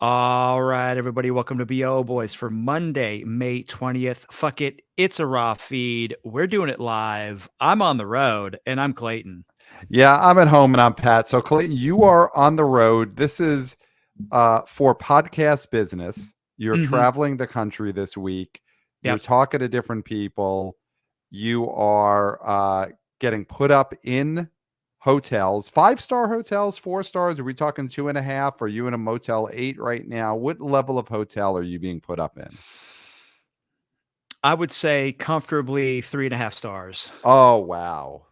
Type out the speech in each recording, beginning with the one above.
All right, everybody, welcome to BO Boys for Monday, May 20th. Fuck it, it's a raw feed. We're doing it live. I'm on the road, and I'm Clayton. Yeah, I'm at home and I'm Pat. So Clayton, you are on the road. This is for podcast business. You're Mm-hmm. traveling the country this week. You're Yep. talking to different people. You are getting put up in hotels, 5-star hotels, 4 stars. Are we talking 2.5? Are you in a Motel 8 right now? What level of hotel are you being put up in? I would say comfortably 3.5 stars. Oh wow.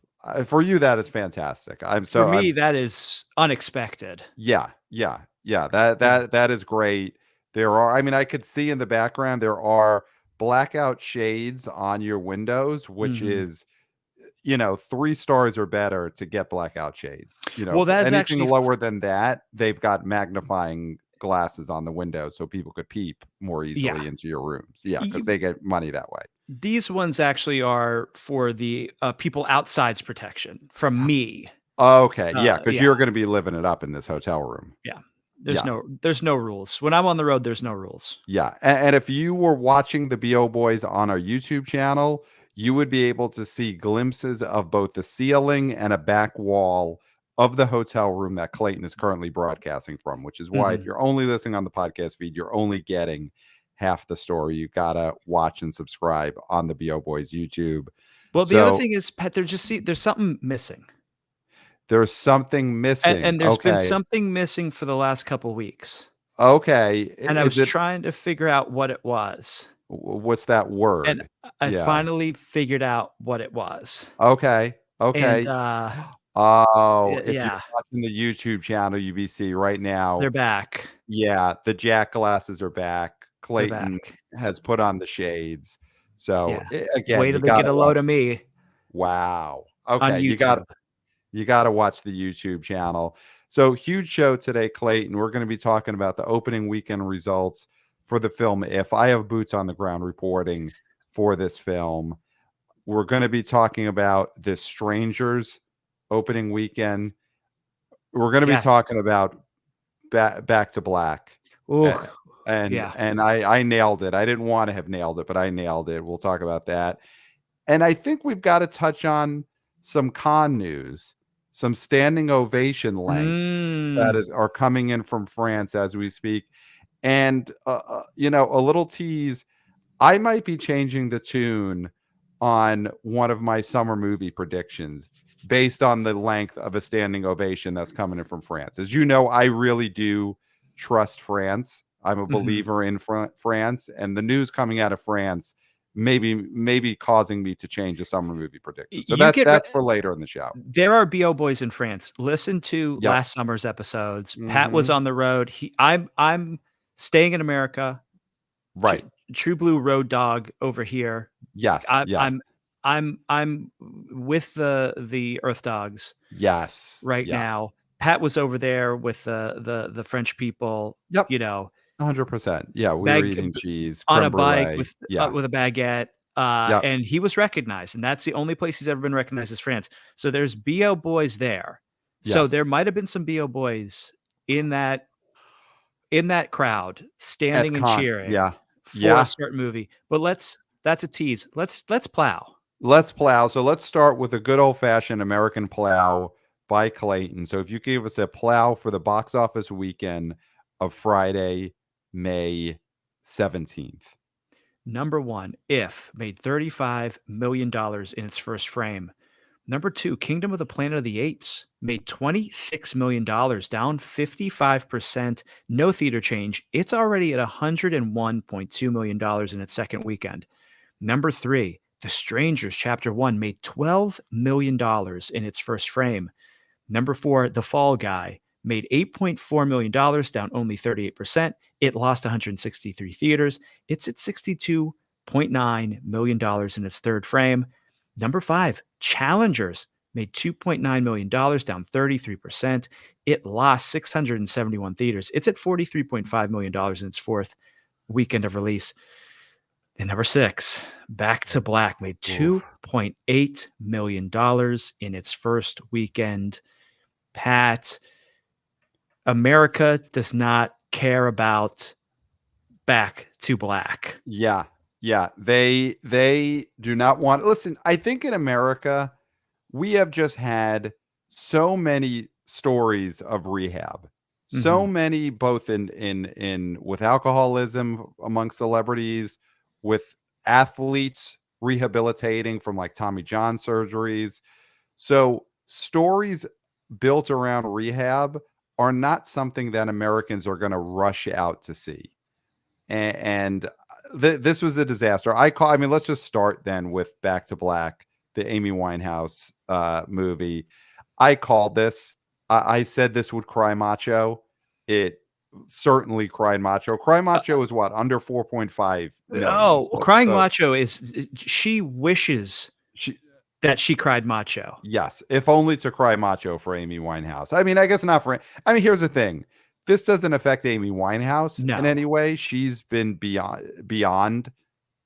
For you, that is fantastic. For me, that is unexpected. Yeah. Yeah. That is great. I mean, I could see in the background there are blackout shades on your windows, which Mm-hmm. is 3 stars or better to get blackout shades. Well, that is Anything actually lower than that, they've got magnifying glasses on the windows so people could peep more yeah. easily into your rooms. Yeah, because You, they get money that way. these ones actually are for the people outside's protection from me. Okay, yeah, because Yeah. you're going to be living it up in this hotel room. Yeah. Yeah. There's no rules. When I'm on the road, there's no rules. Yeah. And if you were watching the BO Boys on our YouTube channel, you would be able to see glimpses of both the ceiling and a back wall of the hotel room that Clayton is currently broadcasting from, which is why if Mhm. you're only listening on the podcast feed, you're only getting half the story. You got to watch and subscribe on the BO Boys YouTube. Well, the other So thing is, Pat, there's something missing. there's something missing. And there's been Okay. something missing for the last couple weeks. Okay. And I Is was it, trying to figure out what it was. what's that And word? I Yeah. finally figured out what it was. Okay. And Okay. Oh, if you're yeah, watching the YouTube channel, UBC right they're now, back. yeah, the Jack glasses are back. They're Clayton back. has put on the shades. So Yeah. again, Wait till you they got get to a watch. load of me Wow. on Okay, YouTube. you got to watch the YouTube channel. So huge show today, Clayton. We're going to be talking about the opening weekend results for the film. If I have boots on the ground reporting for this film, we're going to be talking about The Strangers opening weekend. We're going to be Yes. talking about back to black. Ooh, A- and yeah. I nailed it. I didn't want to have nailed it, but I nailed it. We'll talk about that. And I think we've got to touch on some con news, some standing ovation lengths that Mm. are coming in from France as we speak. And a little tease, I might be changing the tune on one of my summer movie predictions based on the length of a standing ovation that's coming in from France. As you know, I really do trust France. I'm a Mhm. believer in France, and the news coming out of France maybe causing me to change a summer movie prediction. So You get that's for later in the show. There are BO boys in France. Listen to Yep. last summer's episodes. Pat was Hmm. on the road. I'm staying in America. Tr- Right. True Blue Road Dog over here. Yes. I, Yes. I'm with the Earth Dogs Yes. right Yeah. now. Pat was over there with the French people. Yep. You know, 100%. Yeah. We were bag eating cheese, on a creme bike brulee. Yeah. with a baguette. Yep. And he was recognized, and that's the only place he's ever been recognized as France. So there's BO boys there. So there Yes. might have been some BO boys in that crowd At standing and con. cheering Yeah. for a Yeah. certain movie. But that's a tease. Let's plow. Let's plow. So let's start with a good old fashioned American plow by Clayton. So if you give us a plow for the box office weekend of Friday, May 17th. Number one, If made $35 million in its first frame. Number two, Kingdom of the Planet of the Apes made $26 million, down 55%. No theater change. It's already at $101.2 million in its second weekend. Number three, The Strangers Chapter 1 made $12 million in its first frame. Number four, The Fall Guy made $8.4 million, down only 38%. It lost 163 theaters. It's at $62.9 million in its third frame. Number five, Challengers made $2.9 million, down 33%. It lost 671 theaters. It's at $43.5 million in its fourth weekend of release. And number six, Back to Black made Oof. $2.8 million in its first weekend. Pat, America does not care about Back to Black. Yeah. Yeah. They do not want, listen, I think in America, we have just had so many stories of rehab. So Mhm. many, both in with alcoholism among celebrities, with athletes rehabilitating from like Tommy John surgeries. So stories built around rehab are not something that Americans are going to rush out to see. And this was a disaster. I mean, let's just start then with Back to Black, the Amy Winehouse movie. I called this. I said this would cry macho. It certainly cried macho. Cry macho is what, under 4.5 million. Oh, So, crying so macho is she wishes she, that she cried macho. yes, if only to cry macho for Amy Winehouse. I mean, I guess not for. I mean, here's the thing: this doesn't affect Amy Winehouse in No. any way. She's been beyond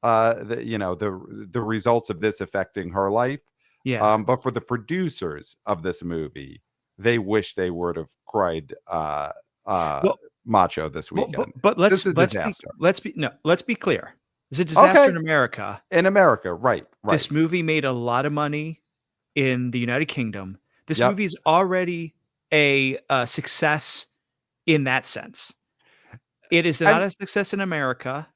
the results of this affecting her life. Yeah. But for the producers of this movie, they wish they would have cried uh Well, macho this well, weekend. but This is a disaster. let's be clear. It's a disaster Okay, in America. in America, right, right. This movie made a lot of money in the United Kingdom. This Yep. movie is already a success in that sense. It is not I'm a success in America,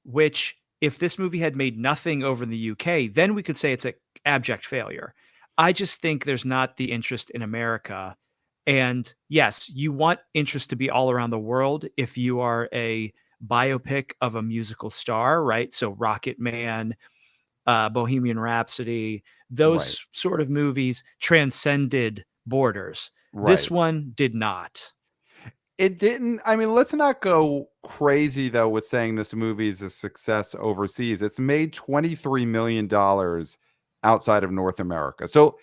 which if this movie had made nothing over in the UK, then we could say it's a abject failure. I just think there's not the interest in America. And yes, you want interest to be all around the world if you are a biopic of a musical star, right? So Rocket Man, Bohemian Rhapsody, right, those sort of movies transcended borders. This right. one did not. It didn't. I mean, let's not go crazy though with saying this movie is a success overseas. It's made $23 million outside of North America. So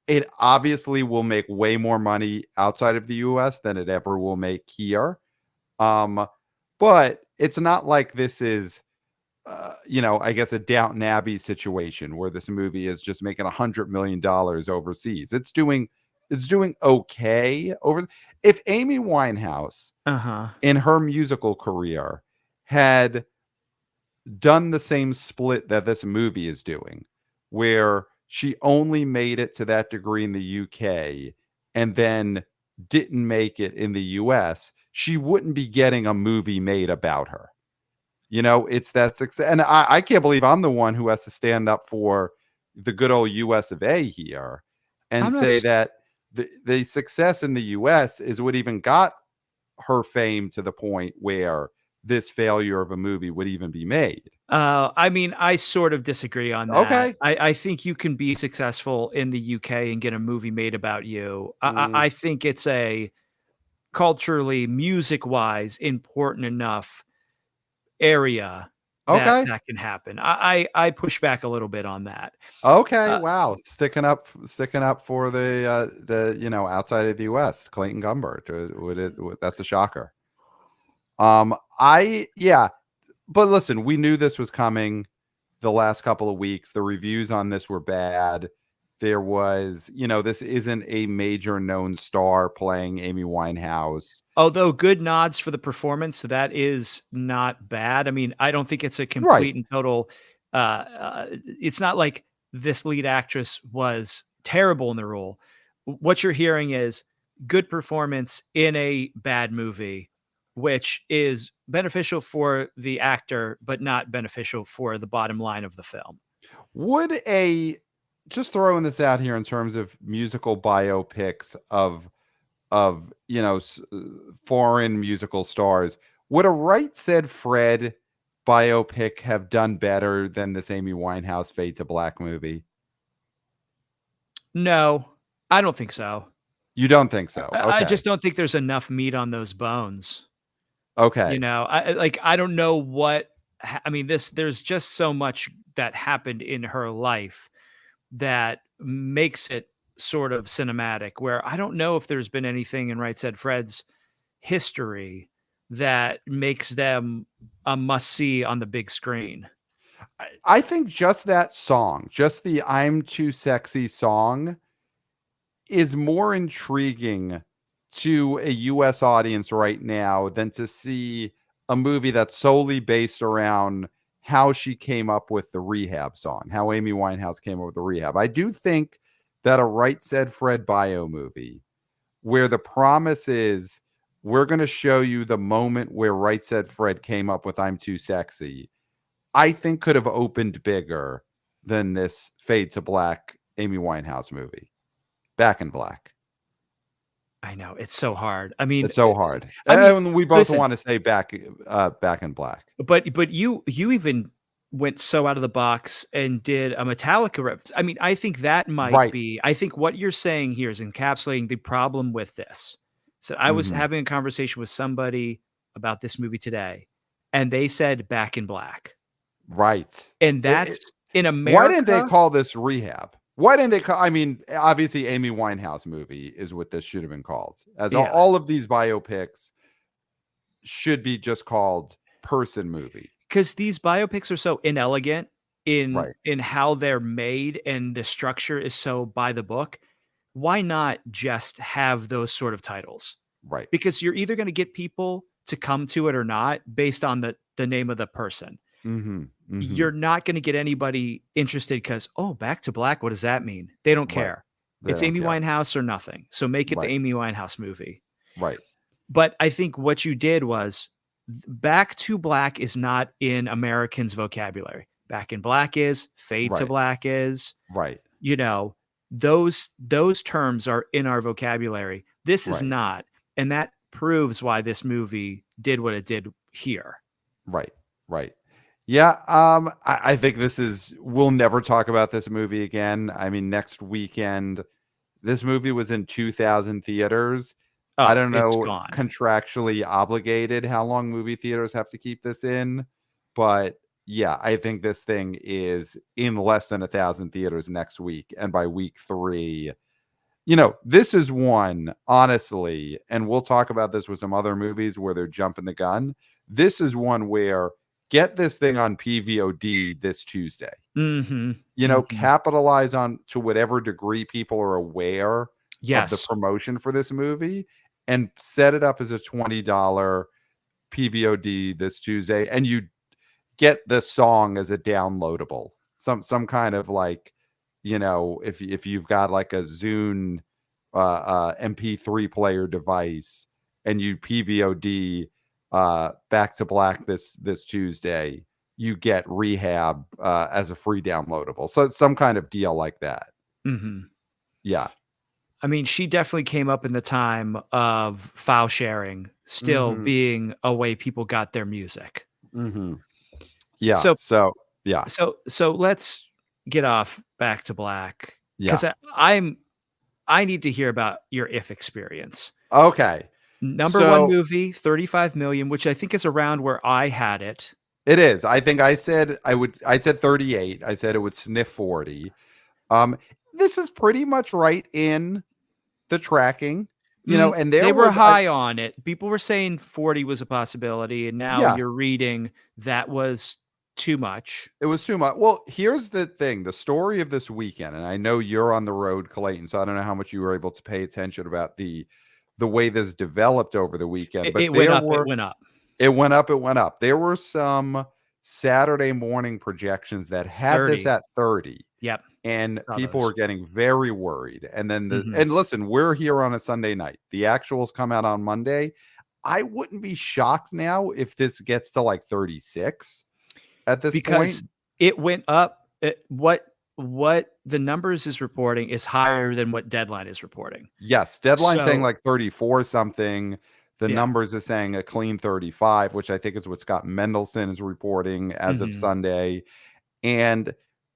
it obviously will make way more money outside of the US than it ever will make here. Um, but it's not like this is I guess a Downton Abbey situation where this movie is just making $100 million overseas. It's doing okay over. If Amy Winehouse Uh-huh. in her musical career had done the same split that this movie is doing, where she only made it to that degree in the UK and then didn't make it in the US, she wouldn't be getting a movie made about her. It's that success. And I can't believe I'm the one who has to stand up for the good old US of A here and I'm not say s that the success in the US is what even got her fame to the point where this failure of a movie would even be made. I mean, I sort of disagree on that. Okay. I think you can be successful in the UK and get a movie made about you. Mm, I think it's a culturally, music-wise, important enough area that okay. that can happen. I push back a little bit on that. Okay. Uh, Wow. Sticking up for the outside of the US, Clayton Gumbert. That's a shocker. I yeah, but listen, we knew this was coming the last couple of weeks. The reviews on this were bad. There was, this isn't a major known star playing Amy Winehouse. Although good nods for the performance, so that is not bad. I mean, I don't think it's a Right. complete and total, it's not like this lead actress was terrible in the role. What you're hearing is good performance in a bad movie, which is beneficial for the actor, but not beneficial for the bottom line of the film. Would a Just throwing this out here in terms of musical biopics of foreign musical stars, would a Right Said Fred biopic have done better than this Amy Winehouse Fade to Black movie? No, I don't think so. You don't think so? I Okay. just don't think there's enough meat on those bones. You Okay. know, like, I don't know what I mean, there's just so much that happened in her life that makes it sort of cinematic, where I don't know if there's been anything in Right Said Fred's history that makes them a must-see on the big screen. I think just that song, just the "I'm Too Sexy" song is more intriguing to a US audience right now than to see a movie that's solely based around how she came up with the Rehab song, how Amy Winehouse came up with the Rehab. I do think that a Right Said Fred bio movie where the promise is we're going to show you the moment where Right Said Fred came up with I'm Too Sexy, I think could have opened bigger than this Fade to Black Amy Winehouse movie. Back in Black. I know, it's so hard. I mean, It's so hard. I mean, And we both listen, want to say Back in Black. but you even went so out of the box and did a Metallica reference. I mean, I think that might Right. be I think what you're saying here is encapsulating the problem with this. So I was Mhm. having a conversation with somebody about this movie today, and they said Back in Black. Right. And It that's in Why didn't they America? call this Rehab? Why didn't they call I mean, obviously Amy Winehouse movie is what this should have been called. As Yeah, all of these biopics should be just called Person movie. because these biopics are so inelegant Right. in how they're made, and the structure is so by the book. Why not just have those sort of titles? Right. Because you're either gonna get people to come to it or not based on the name of the person. Mhm. You're Mhm. not gonna get anybody interested because, "Oh, Back to Black, what does that mean?" They don't Right. care. They It's don't Amy care. Winehouse or nothing. So make it the Right. Amy Winehouse movie. Right. But I think what you did was Back to Black is not in Americans' vocabulary. Back in Black is, Fade to Right. Black is, Right. you know, those terms are in our vocabulary. This is Right. not, and that proves why this movie did what it did here. Right. Right. Yeah. I think this is we'll never talk about this movie again. I mean, next weekend, this movie was in 2,000 theaters. I Oh, don't it's know gone. contractually obligated how long movie theaters have to keep this in, but yeah, I think this thing is in less than 1,000 theaters next week, and by week 3, this is one, honestly, and we'll talk about this with some other movies where they're jumping the gun. This is one where get this thing on PVOD this Tuesday. Mhm, mhm. Capitalize on to whatever degree people are aware of the Yes. promotion for this movie and set it up as a $20 PVOD this Tuesday. And you get the song as a downloadable, some kind of like, if you've got like a Zune MP3 player device and you PVOD Back to Black this Tuesday, you get Rehab as a free downloadable. So some kind of deal like that. Mhm. Yeah. I mean, she definitely came up in the time of file sharing still Hmm. being a way people got their music. Hmm. Yeah. So So yeah. so let's get off Back to Black Yeah. 'cause I need to hear about your If experience. Okay. Number 1 So movie, 35,000,000, which I think is around where I had it. it is. I think I said 38. I said it would sniff 40. Um, this is pretty much right in the tracking, and there They were was I high on it. People were saying 40 was a possibility, and now yeah, you're reading that was too much. it was too much. Well, here's the thing, the story of this weekend, and I know you're on the road, Clayton, so I don't know how much you were able to pay attention about the way this developed over the weekend, but It went up, it there went up. it went up, it went up. There were some Saturday morning projections that had this 30. at 30. Yep, And saw people those. were getting very worried. And then Mhm. and listen, we're here on a Sunday night. The actuals come out on Monday. I wouldn't be shocked now if this gets to like 36 at this Because point. it went up, what the numbers is reporting is higher than what Deadline is reporting. Yes, deadline saying So like 34 something. The yeah. numbers is saying a clean 35, which I think is what Scott Mendelson is reporting as of Mhm, Sunday. And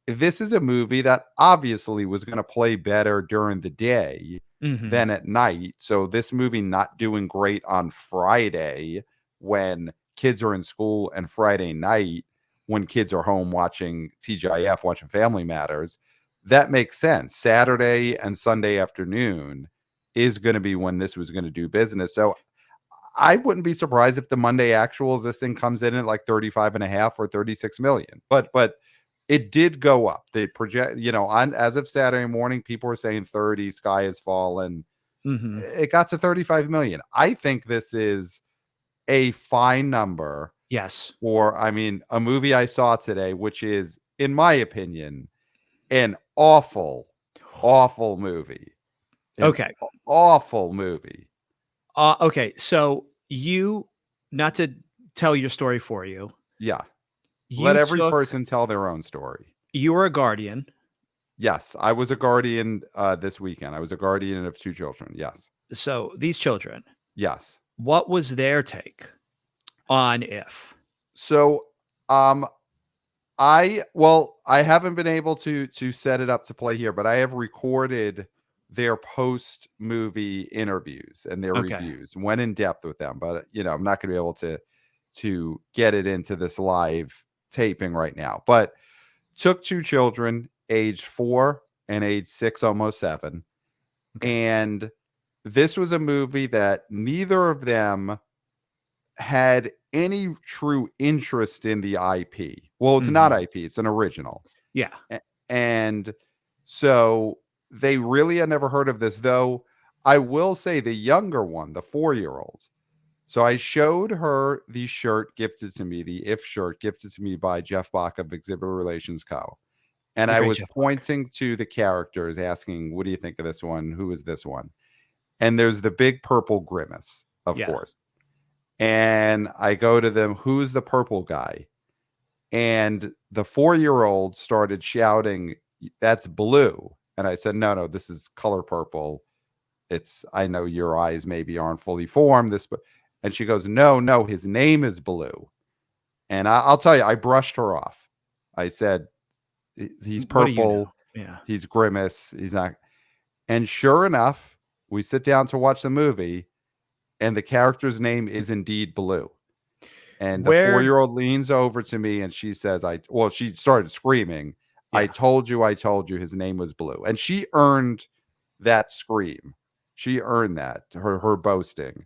this is a movie that obviously was going to play better during the day mhm, than at night. So this movie not doing great on Friday when kids are in school, and Friday night when kids are home watching TGIF, watching Family Matters, that makes sense. Saturday and Sunday afternoon is going to be when this was going to do business. So I wouldn't be surprised if the Monday actuals, this thing comes in at like 35 and a half or 36 million. But it did go up. They project, on as of Saturday morning, people were saying 30, sky has fallen. Mhm. It got to 35 million. I think this is a fine number Yes. for, I mean, a movie I saw today, which is, in my opinion, an awful, awful movie. An Okay. awful movie. Okay, so you not to tell your story for you, Yeah. Let you every took person tell their own story. you were a guardian, Yes, I was a guardian this weekend. I was a guardian of 2 children. Yes. so these children, Yes. what was their take on If? So, um I haven't been able to set it up to play here, but I have recorded their post movie interviews and their Okay, reviews. Went in depth with them, but I'm not going to be able to get it into this live taping right now. But took 2 children, age 4 and age 6, almost 7, okay. and this was a movie that neither of them had any true interest in the IP. Well, it's not Mhm. IP, it's an original. Yeah, And so they really had never heard of this, though I will say the younger one, the 4-year-old. So I showed her the shirt gifted to me, the If shirt gifted to me by Jeff Bach of Exhibitor Relations Co. And the I great was Jeff Clark. pointing to the characters, asking, what do you think of this one? Who is this one? And there's the big purple grimace, of Yeah. course. And I go to them, who's the purple guy? And the 4-year-old started shouting, that's blue. And I said, no, this is color purple. I know your eyes maybe aren't fully formed. And she goes, no, his name is blue. And I'll tell you, I brushed her off. I said, he's What do you know? purple. Yeah. He's grimace. He's not. And sure enough, we sit down to watch the movie, and the character's name is indeed blue. And the Where 4-year-old leans over to me and she says, she started screaming, Yeah. I told you his name was Blue. And she earned that scream. She earned that, her boasting,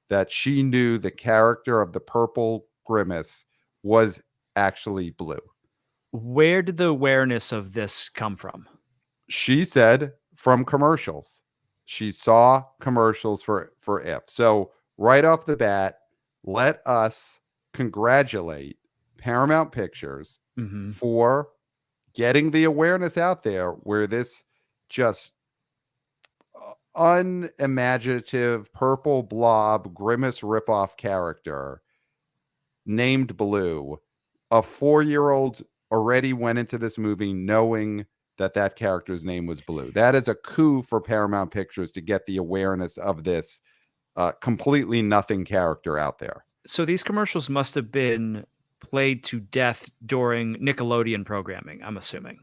that she knew the character of the purple grimace was actually blue. Where did the awareness of this come from? She said from commercials. She saw commercials for If. So right off the bat, let us congratulate Paramount Pictures Mhm. for getting the awareness out there where this just unimaginative purple blob grimace ripoff character named Blue, a 4-year-old already went into this movie knowing that character's name was Blue. That is a coup for Paramount Pictures to get the awareness of this completely nothing character out there. So these commercials must have been played to death during Nickelodeon programming, I'm assuming.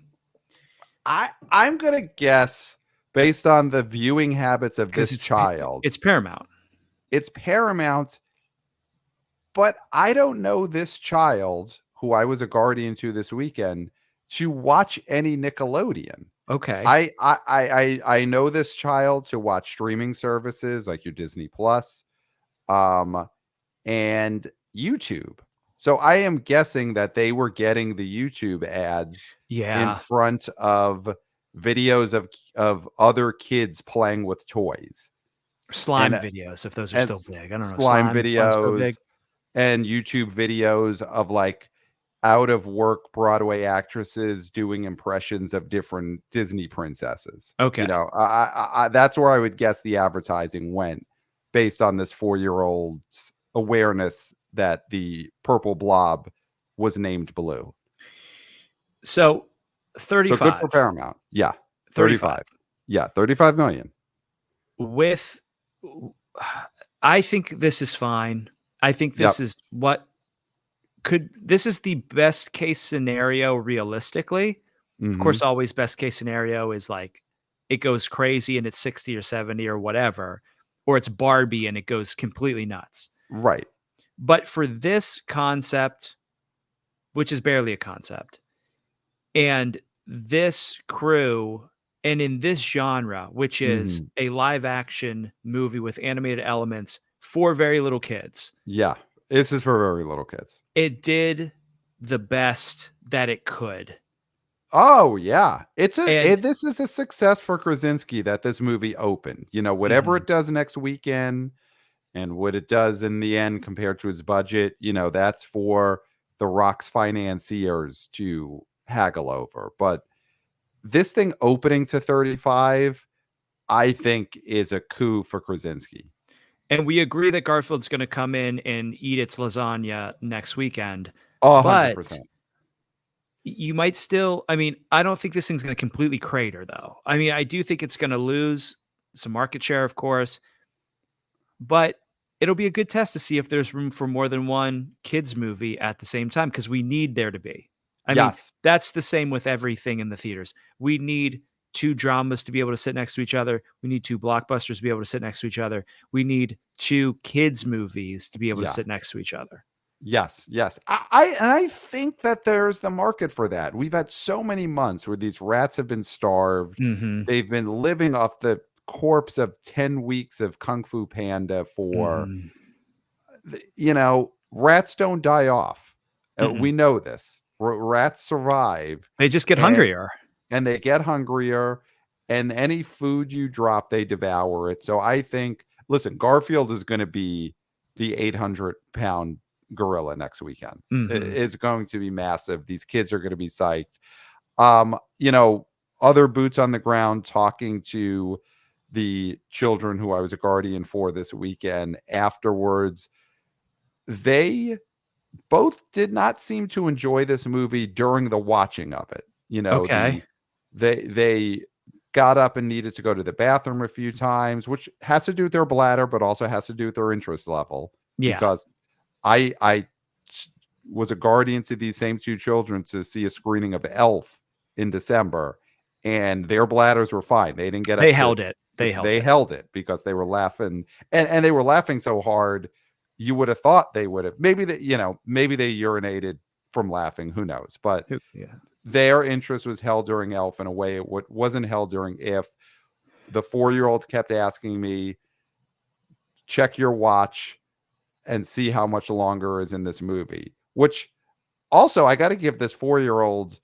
I'm gonna guess, based on the viewing habits of 'Cause this child, it's Paramount. it's Paramount, but I don't know this child, who I was a guardian to this weekend, to watch any Nickelodeon. Okay. I know this child to watch streaming services like your Disney Plus, um, and YouTube. So I am guessing that they were getting the YouTube ads in Yeah. front of videos of other kids playing with toys Slime and videos, if those are and still big. I don't know. slime Slime's so big. videos and YouTube videos of like out of work Broadway actresses doing impressions of different Disney princesses. Okay. That's where I would guess the advertising went, based on this 4-year-old's awareness that the purple blob was named Blue. So So good 35. for Paramount. Yeah. 35. 35. Yeah. 35 million. With I think this is fine. I think Yep. this is this is the best case scenario realistically. Of Hmm. course, always best case scenario is like it goes crazy and it's 60 or 70 or whatever, or it's Barbie and it goes completely nuts. Right. But for this concept, which is barely a concept, and this crew, and in this genre, which is Hmm. a live action movie with animated elements for very little kids, Yeah. This is for very little kids. it did the best that it could. Oh yeah, And this is a success for Krasinski that this movie opened. You know, whatever mhm, it does next weekend and what it does in the end compared to his budget, you know, that's for the Rock's financiers to haggle over. But this thing opening to 35, I think, is a coup for Krasinski. and we agree that Garfield's gonna come in and eat its lasagna next weekend, but 100%. you might still, I mean, I don't think this thing's gonna completely crater, though. I mean, I do think it's gonna lose some market share, of course, but it'll be a good test to see if there's room for more than one kids movie at the same time, because we need there to be. I mean, Yes. that's the same with everything in the theaters. We need 2 dramas to be able to sit next to each other. We need 2 blockbusters to be able to sit next to each other. We need 2 kids movies to be able to Yeah. sit next to each other. Yes, yes. I think that there's the market for that. We've had so many months where these rats have been starved. Mhm. They've been living off the corpse of 10 weeks of Kung Fu Panda for, Mhm. you know, rats don't die off. We Mm-mm. know this. Rats survive They just get and hungrier. they get hungrier, and any food you drop they devour it. So I think, listen, Garfield is going to be the 800-pound gorilla next weekend. Mhm. It's going to be massive. These kids are going to be psyched. You know, other boots on the ground, talking to the children who I was a guardian for this weekend afterwards, they both did not seem to enjoy this movie during the watching of it. You know, Okay. they got up and needed to go to the bathroom a few times, which has to do with their bladder, but also has to do with their interest level. Yeah. Because I was a guardian to these same two children to see a screening of Elf in December, and their bladders were fine. They didn't get They up held it. They held they it. held it because they were laughing, and they were laughing so hard you would have thought they would have, maybe that, you know, maybe they urinated from laughing, who knows, but Who yeah. their interest was held during Elf in a way it wasn't held during If. The 4-year-old kept asking me, check your watch and see how much longer is in this movie, which also I got to give this 4-year-old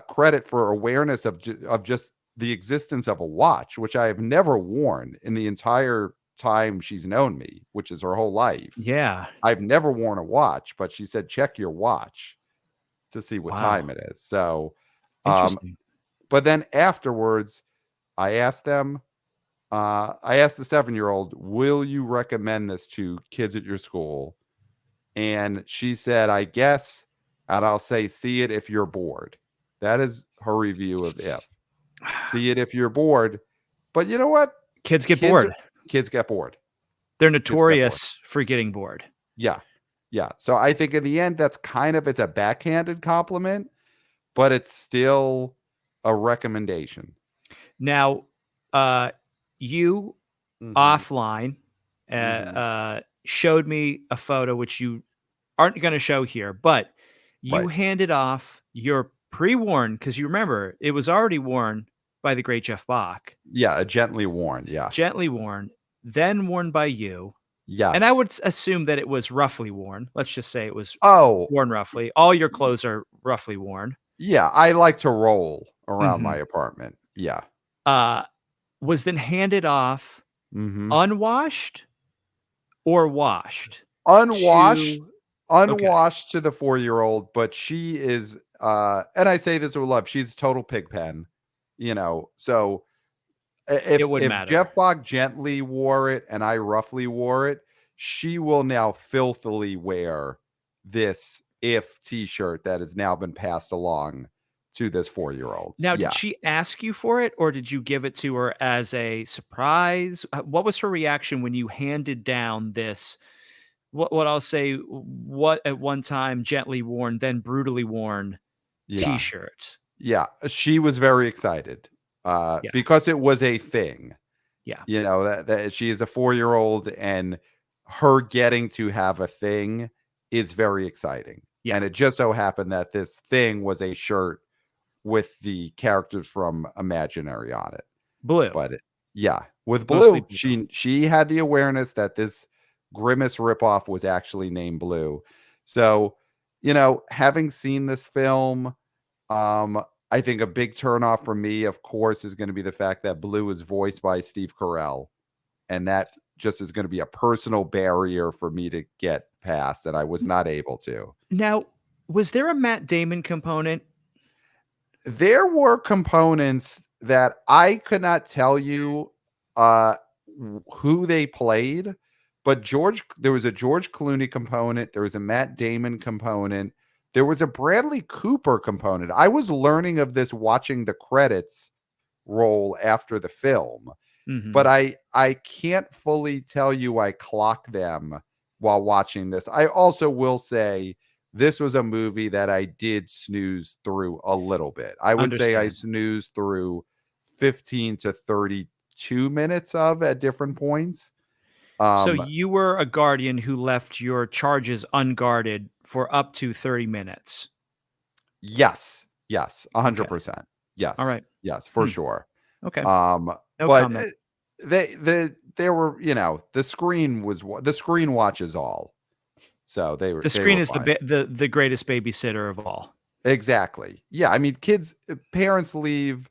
credit for awareness of just the existence of a watch, which I have never worn in the entire time she's known me, which is her whole life. Yeah. I've never worn a watch, but she said, check your watch to see what Wow. time it is. So, um, Interesting. but then afterwards, I asked them, I asked the 7-year-old, will you recommend this to kids at your school? And she said, I guess, and I'll say, see it if you're bored. That is her review of If. See it if you're bored. But you know what? Kids get Kids bored. kids get bored. They're Kids get bored. notorious for getting bored. Yeah. Yeah. So I think in the end, that's kind of, it's a backhanded compliment, but it's still a recommendation. Now, you Mhm. offline, Mhm. showed me a photo which you aren't gonna show here, but you Right. handed off your pre-worn, because you remember, it was already worn by the great Jeff Bach, Yeah, a gently worn. Yeah. gently worn, then worn by you, and I Yes. would assume that it was roughly worn. Let's just say it was Oh, worn roughly. All your y- clothes are roughly worn. yeah. I like to roll around my Mhm. apartment. Yeah. Uh, was then handed off Mhm. unwashed or washed Unwashed, to okay, unwashed to the 4-year-old, but she is, and I say this with love, she's a total pig pen, you know. So it wouldn't if matter. Jeff Bach gently wore it and I roughly wore it, she will now filthily wear this If t-shirt that has now been passed along to this 4-year-old. Now, did Yeah. she ask you for it, or did you give it to her as a surprise? What was her reaction when you handed down this, what I'll say, what at one time gently worn, then brutally worn Yeah. T-shirt? Yeah. She was very excited Yeah, because it was a thing. yeah, You know, that she is a 4-year-old and her getting to have a thing is very exciting. yeah. And it just so happened that this thing was a shirt with the characters from Imaginary on it. Blue, But yeah, with mostly Blue, blue. she had the awareness that this Grimace ripoff was actually named Blue. So, you know, having seen this film, I think a big turnoff for me, of course, is going to be the fact that Blue is voiced by Steve Carell. And that just is going to be a personal barrier for me to get past, and I was not able to. Now, was there a Matt Damon component? There were components that I could not tell you uh, who they played, but there was a George Clooney component, there was a Matt Damon component, there was a Bradley Cooper component. I was learning of this watching the credits roll after the film, but Mhm. I can't fully tell you I clocked them while watching this. I also will say this was a movie that I did snooze through a little bit. I would say I Understand. snoozed through 15 to 32 minutes of at different points. So Um, you were a guardian who left your charges unguarded for up to 30 minutes. yes, yes, Okay. 100%. All Yes, right. yes, for Hmm. sure. Okay. No But comment. there were, the screen watches all. So The they screen were is fine. the greatest babysitter of all. Exactly. Yeah, I mean, parents leave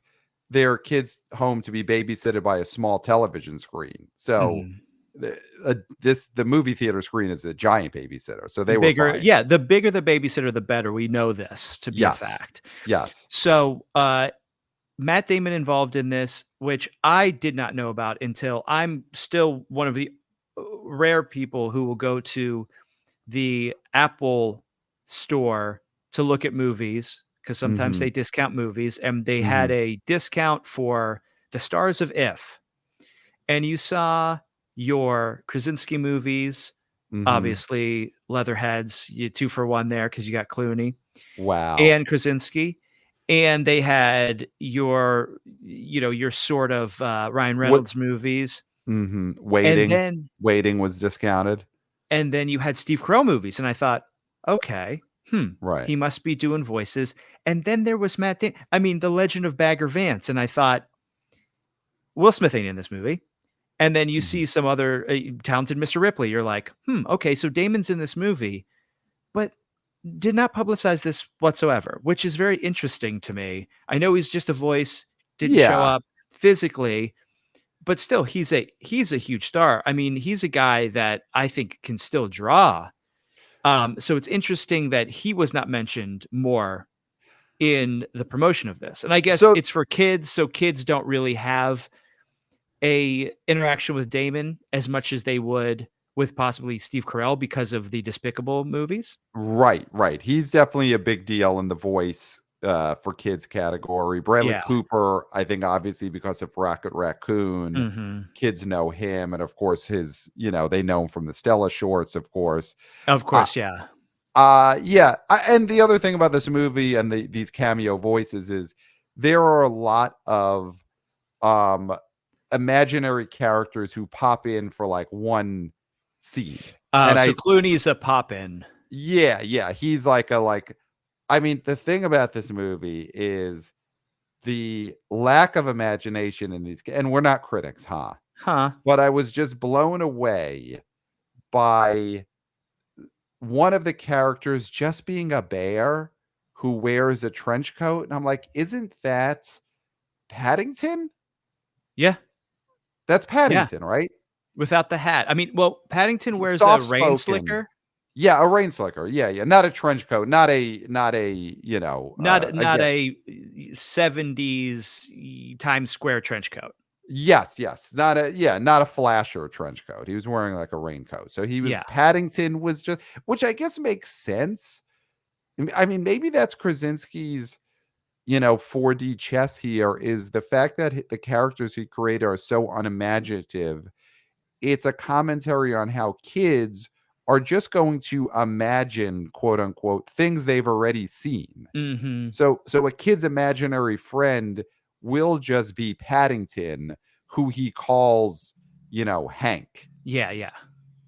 their kids home to be babysitted by a small television screen. So Mhm. the movie theater screen is a giant babysitter. So they were Bigger, fine. yeah, the bigger the babysitter, the better. We know this to be a Yes. fact. Yes. So, Matt Damon involved in this, which I did not know about until I'm still one of the rare people who will go to the Apple store to look at movies because sometimes they Mhm. discount movies, and they had Mhm. a discount for the stars of If. And you saw your Krasinski movies, Mhm. obviously Leatherheads, you 2 for 1 there because you got Clooney Wow. and Krasinski, and they had your sort of, Ryan What Reynolds movies, mhm. and then Waiting was discounted. you had Steve Carell movies, and I thought, "Okay, Right. he must be doing voices," and then there was I mean, The Legend of Bagger Vance, and I thought, "Will Smith ain't in this movie," and then you Mhm. see some other, talented Mr. Ripley, you're like, okay, so Damon's in this movie, but did not publicize this whatsoever, which is very interesting to me. I know he's just a voice, didn't show Yeah. up physically, but still he's a huge star. I mean, he's a guy that I think can still draw. So it's interesting that he was not mentioned more in the promotion of this. And I guess So it's for kids, so kids don't really have a interaction with Damon as much as they would with possibly Steve Carell because of the Despicable movies. right, right. He's definitely a big deal in the voice for kids category. Bradley Yeah. Cooper, I think obviously because of Rocket Raccoon, Mhm. kids know him, and of course they know him from the Stella shorts, of course. Of Uh course, yeah. yeah, and the other thing about this movie and these cameo voices is there are a lot of um imaginary characters who pop in for like one scene. And So Clooney's a pop-in. yeah, he's like I mean, the thing about this movie is the lack of imagination in these, and we're not critics, huh? Huh. But I was just blown away by one of the characters just being a bear who wears a trench coat. And I'm like, isn't that Paddington? Yeah, That's yeah, Paddington, right? without the hat. I mean, well, Paddington He's wears a soft rain spoken. slicker, Yeah, a rain slicker. Yeah, yeah. Not a trench coat. Not a, not again. a 70s Times Square trench coat. Yes, yes. Not a flasher trench coat. He was wearing like a raincoat. So Yeah. Paddington was just, which I guess makes sense. I mean, maybe that's Krasinski's, 4D chess here is the fact that the characters he created are so unimaginative. It's a commentary on how kids are just going to imagine, quote unquote, things they've already seen. Mhm. So a kid's imaginary friend will just be Paddington, who he calls, Hank, Yeah, yeah.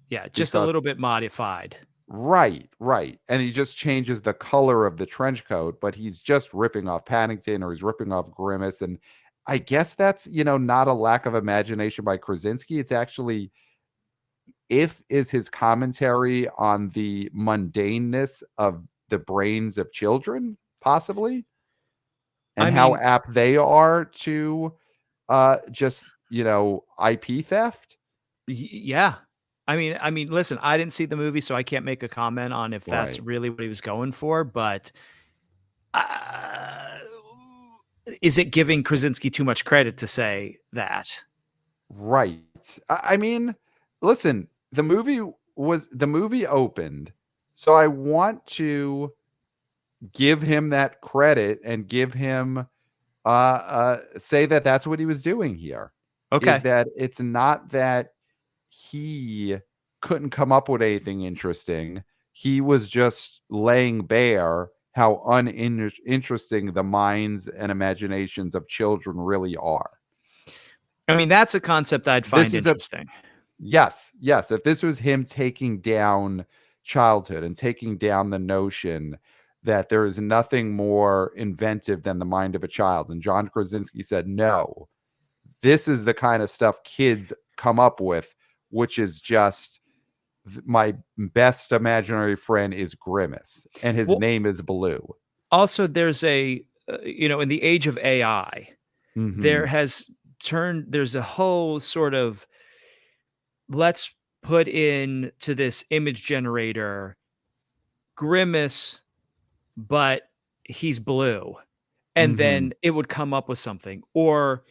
Yeah, just a because little bit modified. right, right. And he just changes the color of the trench coat, but he's just ripping off Paddington or he's ripping off Grimace. And I guess that's, not a lack of imagination by Krasinski. It's actually, if is his commentary on the mundaneness of the brains of children, possibly. and I how mean, apt they are to just, IP theft. yeah. I mean, listen, I didn't see the movie, so I can't make a comment on if that's Right. really what he was going for, but, uh, is it giving Krasinski too much credit to say that? Right. I mean, listen, the movie opened, so I want to give him that credit and give him say that that's what he was doing here. Is Okay. that it's not that he couldn't come up with anything interesting. He was just laying bare how uninteresting the minds and imaginations of children really are. I mean, that's a concept I'd This find is a interesting. Yes, yes. If this was him taking down childhood and taking down the notion that there is nothing more inventive than the mind of a child, and John Krasinski said, no, this is the kind of stuff kids come up with, which is just my best imaginary friend is Grimace, and his Well, name is Blue. also, there's in the age of AI, Hmm. there's a whole sort of, let's put into this image generator Grimace, but he's blue, and Hmm. then it would come up with something, or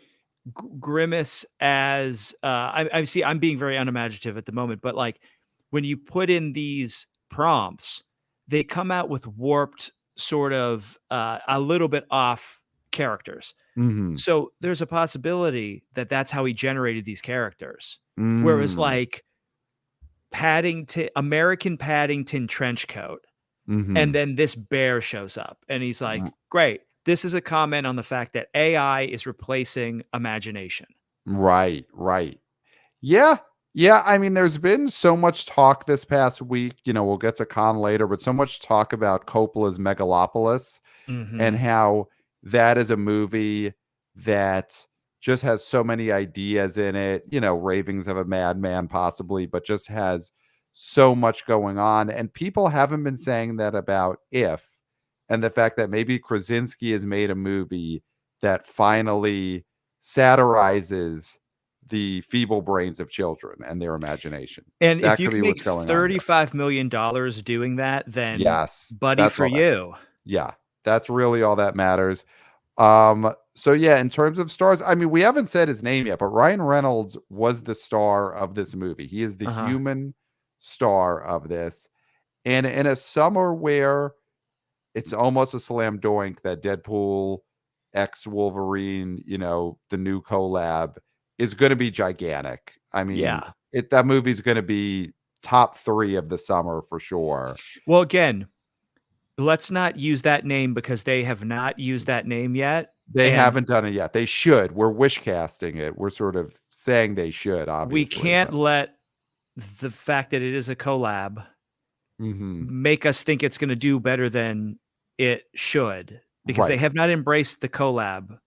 Grimace as I'm being very unimaginative at the moment, but like when you put in these prompts, they come out with warped sort of a little bit off characters. Hmm. So there's a possibility that that's how he generated these characters. Whereas Mm. like American Paddington trench coat, and Hmm. then this bear shows up and he's like, "Great. This is a comment on the fact that AI is replacing imagination." Right, right. Yeah. Yeah. I mean, there's been so much talk this past week. We'll get to Con later, but so much talk about Coppola's Megalopolis and Mhm. how that is a movie that just has so many ideas in it, ravings of a madman, possibly, but just has so much going on. And people haven't been saying that about If, and the fact that maybe Krasinski has made a movie that finally satirizes the feeble brains of children and their imagination. And if That you could can be what's make going on here. $35 million doing that, then Yes, buddy that's for all that. you. Yeah, that's really all that matters. So yeah, in terms of stars, I mean, we haven't said his name yet, but Ryan Reynolds was the star of this movie. He is the Uh-huh. human star of this. And in a summer where it's almost a slam dunk that Deadpool X Wolverine, the new collab is going to be gigantic. I mean, Yeah. that movie's going to be top 3 of the summer for sure. Well, again, let's not use that name because they have not used that name yet, They and haven't done it yet. They should. We're wish casting it. We're sort of saying they should, we obviously, can't but let the fact that it is a collab mhm. make us think it's gonna do better than it should, because they Right. have not embraced the collab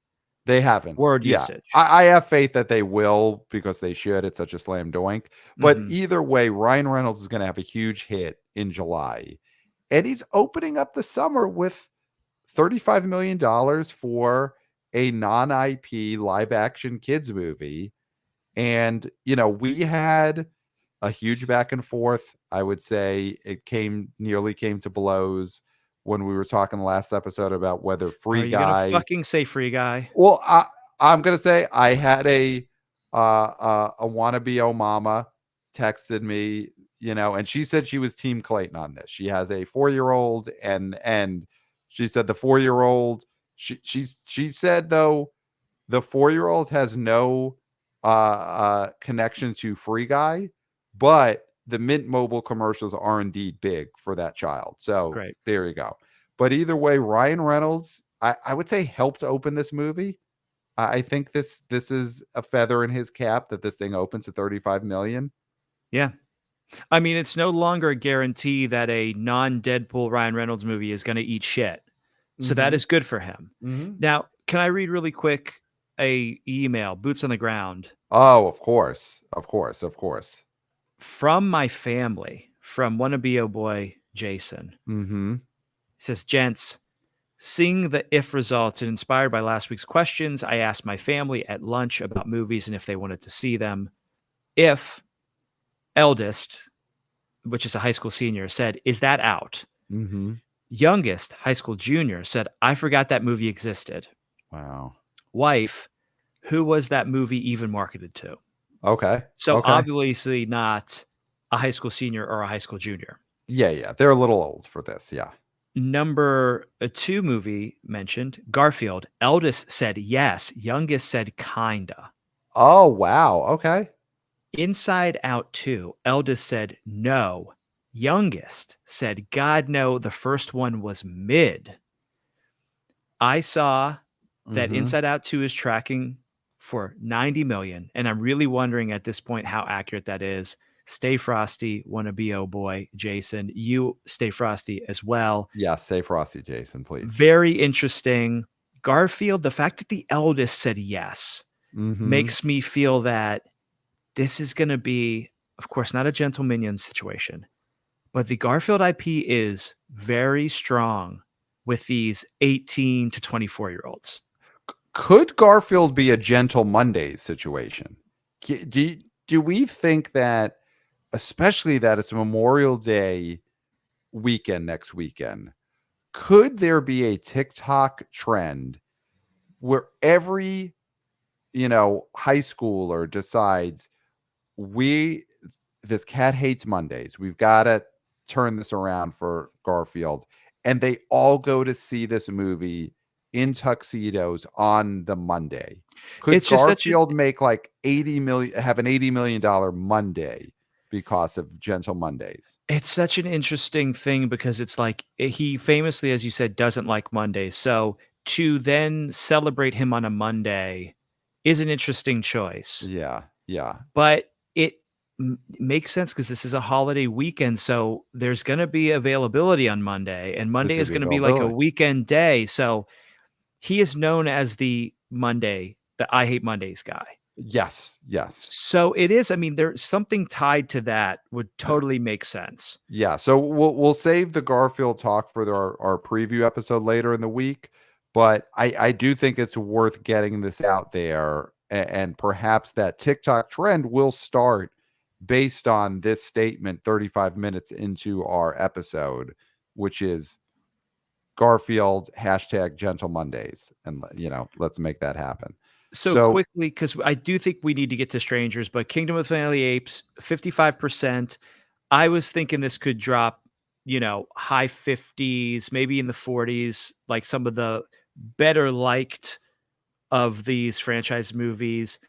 They haven't. word Yeah. usage. I have faith that they will because they should. It's such a slam dunk. But Mhm. either way, Ryan Reynolds is going to have a huge hit in July. And he's opening up the summer with $35 million for a non IP live action kids movie. And, we had a huge back and forth. I would say it nearly came to blows when we were talking the last episode about whether Are Free you gonna Guy. fucking say Free Guy? Well, I'm gonna say I had a wannabe Omama texted me, and she said she was Team Clayton on this. She has a 4-year-old, and she said the 4-year-old. She said though the 4-year-old has no connection to Free Guy, but the Mint Mobile commercials are indeed big for that child. So Great. there you go. But either way, Ryan Reynolds, I would say helped open this movie. I think this is a feather in his cap that this thing opens at 35 million. Yeah. I mean, it's no longer a guarantee that a non-Deadpool Ryan Reynolds movie is gonna eat shit. So that Mm-hmm. is good for him. Mm-hmm. Now, can I read really quick a email, boots on the ground, Oh, of course. Of course. Of course. from my family, from wannabe oh boy Jason. Mm-hmm. He says, "Gents, Seeing the if results and inspired by last week's questions, I asked my family at lunch about movies and if they wanted to see them. If eldest, which is a high school senior, said, "Is that out?" Mm-hmm. Youngest, high school junior, said, "I forgot that movie existed." Wow. Wife, "Who was that movie even marketed to?" Okay. So Okay. obviously not a high school senior or a high school junior. Yeah, yeah. They're a little old for this. Yeah. Number 2 movie mentioned, Garfield. Eldest said yes, youngest said kinda. Oh, wow. Okay. Inside Out 2, eldest said no, youngest said, "God, no, the first one was mid." I saw that Mm-hmm. Inside Out 2 is tracking for 90 million, and I'm really wondering at this point how accurate that is. Stay frosty, wanna be oh boy, Jason. You stay frosty as well. Yeah, stay frosty, Jason, please. Very interesting. Garfield, the fact that the eldest said yes Mm-hmm. makes me feel that this is gonna be, of course, not a Gentle Minions situation, but the Garfield IP is very strong with these 18 to 24-year-olds. Could Garfield be a Gentle Mondays situation? Do we think that, especially that it's Memorial Day weekend next weekend, could there be a TikTok trend where every, high schooler decides we this cat hates Mondays. We've got to turn this around for Garfield. And they all go to see this movie in tuxedos on the Monday. Could It's just such a Garfield make like 80 million, have an $80 million Monday because of Gentle Mondays? it's such an interesting thing because it's like he famously, as you said, doesn't like Mondays. So to then celebrate him on a Monday is an interesting choice. Yeah. Yeah. But it makes sense because this is a holiday weekend, so there's gonna be availability on Monday, and There's Monday going is to be gonna be like a availability. weekend day, so he is known as the I hate Mondays guy. Yes. Yes. So it is, I mean, there's something tied to that would totally make sense. Yeah, so we'll save the Garfield talk for our preview episode later in the week, but I do think it's worth getting this out there, and perhaps that TikTok trend will start based on this statement 35 minutes into our episode, which is Garfield hashtag Gentle Mondays, and let's make that happen. So So quickly, because I do think we need to get to strangers, but Kingdom of the Planet of the Apes, 55%. I was thinking this could drop, high 50s, maybe in the 40s, like some of the better liked of these franchise movies,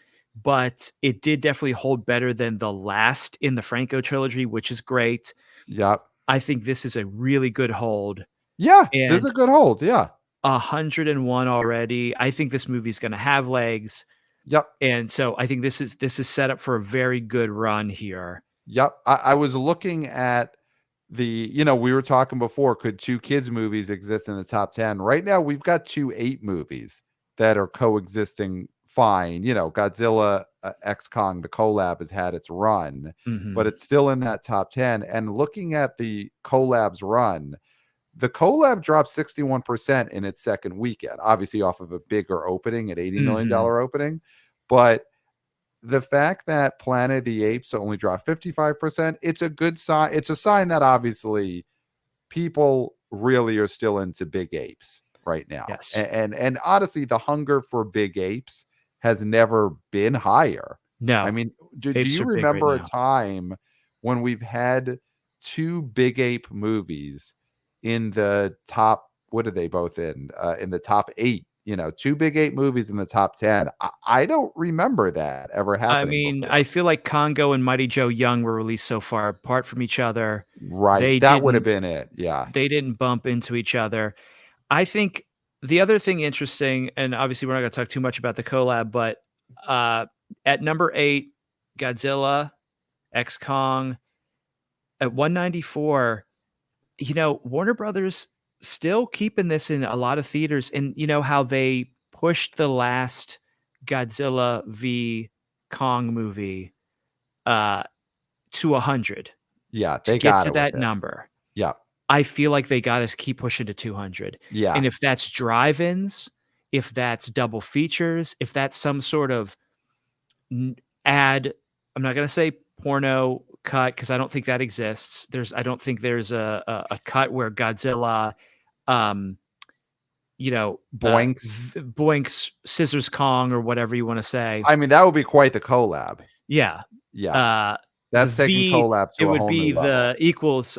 but it did definitely hold better than the last in the Franco trilogy, which is great. yeah, I think this is a really good hold, yeah, this is and a good hold. Yeah, 101 already. I think this movie's gonna have legs, yep. and so I think this is set up for a very good run here. Yep. I was looking at we were talking before, could two kids movies exist in the top 10? Right now, we've got two 8 movies that are coexisting fine. Godzilla X Kong, the collab has had its run, but Mhm. it's still in that top 10. And looking at the collab's run, the collab dropped 61% in its second weekend, obviously off of a bigger opening at $80 million Mhm. opening. But the fact that Planet of the Apes only dropped 55%, it's a good sign. It's a sign that obviously people really are still into big apes right now. Yes. And honestly, the hunger for big apes has never been higher. I No. mean, do Apes you are big right remember a now. time when we've had two big ape movies in the top, what are they both in the top 8? Two big 8 movies in the top 10. I don't remember that ever I happening mean, I before. feel like Congo and Mighty Joe Young were released so far apart from each other. Right. They That would have didn't been it. Yeah. they didn't bump into each other. I think the other thing interesting, and obviously we're not gonna talk too much about the collab, but, uh, at number 8, Godzilla, X Kong. At 194, Warner Brothers still keeping this in a lot of theaters, and you know how they pushed the last Godzilla v Kong movie, uh, to 100 Yeah. to They get got to it with that this. number. Yeah. I feel like they gotta keep pushing to 200. Yeah. And if that's drive-ins, if that's double features, if that's some sort of n add I'm not gonna say porno cut because I don't think that exists. I don't think there's a cut where Godzilla, um, Boinks. boinks Scissors Kong or whatever you wanna say. I mean, that would be quite the collab. Yeah. Yeah. Uh, the That's taking V, collab it to a would whole new be level. the equals,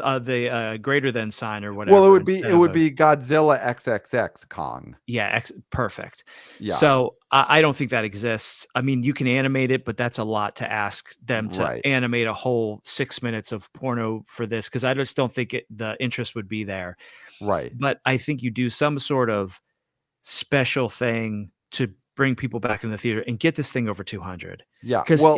greater than sign or Well, whatever instead it of would a be Godzilla XXX Kong. yeah, perfect. Yeah. So, I don't think that exists. I mean, you can animate it, but that's a lot to ask them to Right. animate a whole 6 minutes of porno for this because I just don't think the interest would be there. Right. But I think you do some sort of special thing to bring people back in the theater and get this thing over 200. Yeah. Because Well,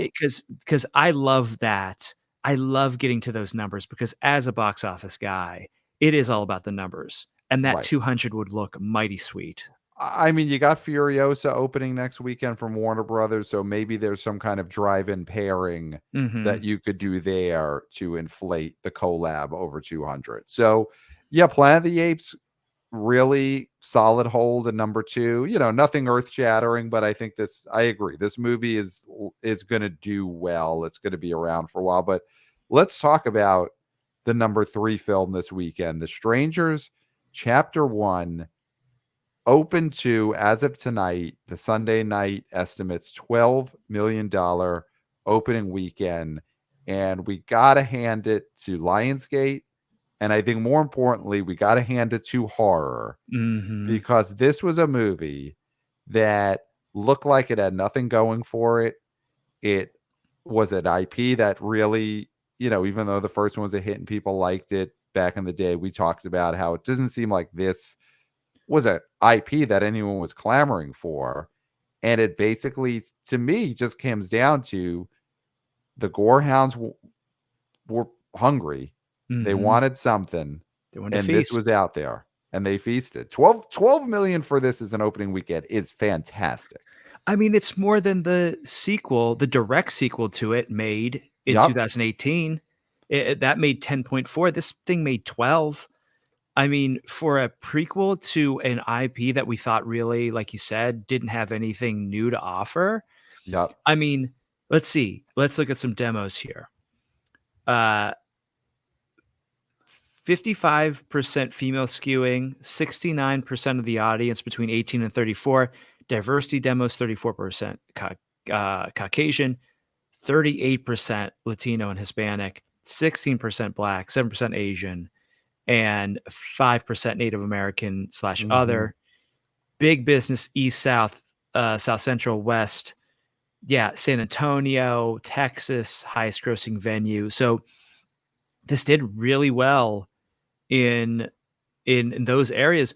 because I love that. I love getting to those numbers because as a box office guy, it is all about the numbers, and that right. 200 would look mighty sweet. I mean, you got Furiosa opening next weekend from Warner Brothers, so maybe there's some kind of drive-in pairing that Mhm. you could do there to inflate the collab over 200. So, yeah, Planet of the Apes really solid hold at number 2. Nothing earth-shattering, but I think I agree. This movie is going to do well. It's going to be around for a while, but let's talk about the number 3 film this weekend, The Strangers Chapter 1. Open to, as of tonight, the Sunday night estimates $12 million opening weekend. And we got to hand it to Lionsgate. And I think more importantly, we got to hand it to horror Mhm. because this was a movie that looked like it had nothing going for it. It was an IP that really, even though the first one was a hit and people liked it back in the day, we talked about how it doesn't seem like this was an IP that anyone was clamoring for. And it basically, to me, just comes down to the Gorehounds were hungry. They Mhm. wanted something, They want to and this feast. was out there, and they feasted. 12 million for this as an opening weekend is fantastic. I mean, it's more than the sequel, the direct sequel to it made in Yep. 2018. That made 10.4. This thing made 12. I mean, for a prequel to an IP that we thought really, like you said, didn't have anything new to offer. Yep. I mean, let's see. Let's look at some demos here. Uh 55% female skewing, 69% of the audience between 18 and 34, diversity demos 34% Caucasian, 38% Latino and Hispanic, 16% Black, 7% Asian, and 5% Native American slash Mhm. other. Big business East South, South Central West. Yeah, San Antonio, Texas, highest grossing venue. So this did really well in in those areas.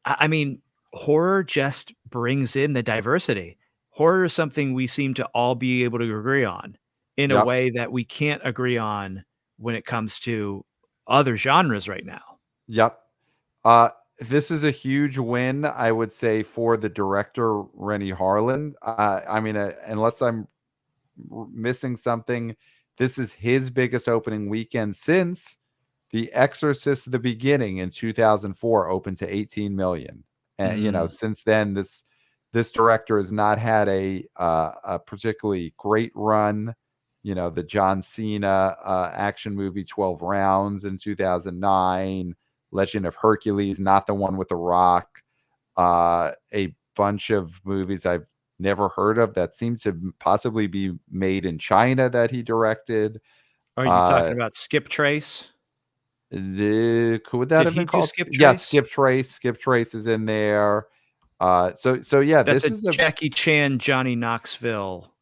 I mean, horror just brings in the diversity. Horror is something we seem to all be able to agree on in a Yep. way that we can't agree on when it comes to other genres right now. Yep. Uh, this is a huge win, I would say, for the director Rennie Harlan. I mean, unless I'm missing something, this is his biggest opening weekend since The Exorcist: The Beginning in 2004 opened to 18 million. And Mm, since then, this director has not had a particularly great run. The John Cena action movie 12 Rounds in 2009, Legend of Hercules, not the one with The Rock, a bunch of movies I've never heard of that seem to possibly be made in China that he directed. are you talking Uh, about Skip Trace? could that Did have he been do called? Skip Yes, Trace? Skip Trace. Skip Trace is in there. So yeah, That's this a is a Jackie Chan, Johnny Knoxville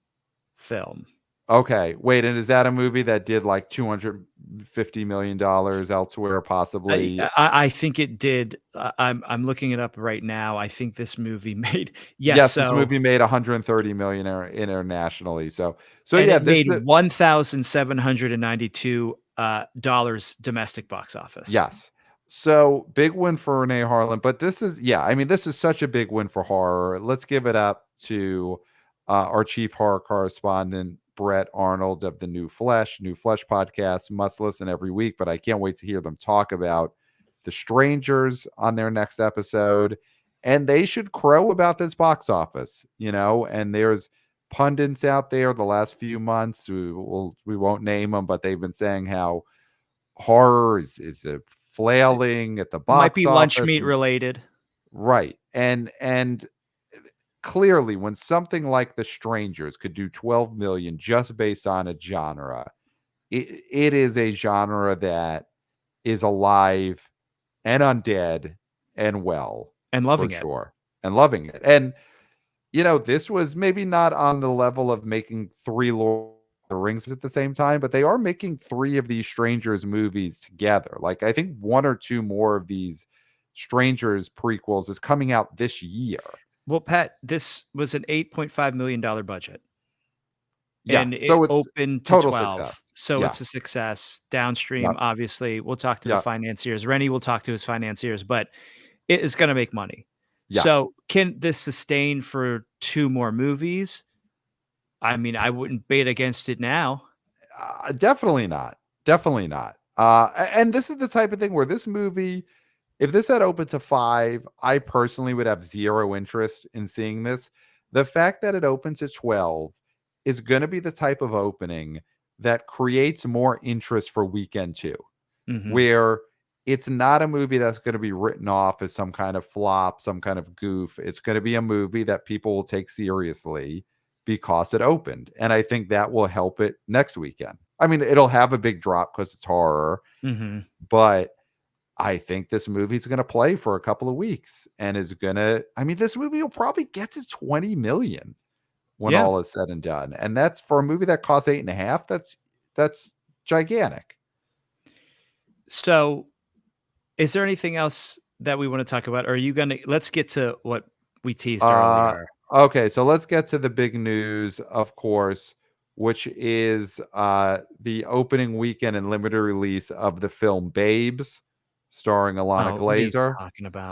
film. okay. Wait, and is that a movie that did like $250 million elsewhere, possibly? I think it did. I'm looking it up right now. I think this movie made yes, Yes, this so movie made 130 million internationally. So and yeah, it this made is $1,792 dollars domestic box office. yes. So big win for Renee Harlan, but this is yeah. I mean, this is such a big win for horror. Let's give it up to our chief horror correspondent Brett Arnold of the New Flesh podcast. Must listen every week, but I can't wait to hear them talk about The Strangers on their next episode. And they should crow about this box office, and there's pundits out there the last few months, we won't name them, but they've been saying how horror is a flailing at the Might box be lunch office. meat related. Right. And clearly when something like The Strangers could do 12 million just based on a genre, it is a genre that is alive and undead and well, And for loving it. sure, and loving it. And this was maybe not on the level of making 3 Lord of the Rings at the same time, but they are making 3 of these Strangers movies together. Like, I think 1 or 2 more of these Strangers prequels is coming out this year. Well, Pat, this was an $8.5 million budget. Yeah, And it so it's opened to total 12. success. So Yeah. it's a success. Downstream, Yep. obviously, we'll talk to the Yep. financiers. Rennie will talk to his financiers, but it is going to make money. Yeah. So can this sustain for 2 more movies? I mean, I wouldn't bet against it now. Definitely not. Definitely not. And this is the type of thing where this movie, if this had opened to 5, I personally would have 0 interest in seeing this. The fact that it opened to 12 is going to be the type of opening that creates more interest for weekend 2, where it's not a movie that's going to be written off as some kind of flop, some kind of goof. It's going to be a movie that people will take seriously because it opened. And I think that will help it next weekend. I mean, it'll have a big drop because it's horror, but I think this movie's going to play for a couple of weeks and is going to, this movie will probably get to 20 million when all is said and done. And that's for a movie that costs 8.5. That's gigantic. So is there anything else that we want to talk about? Or are you going to, let's get to what we teased earlier. Okay. So let's get to the big news, of course, which is the opening weekend and limited release of the film Babes, starring Alana Glazer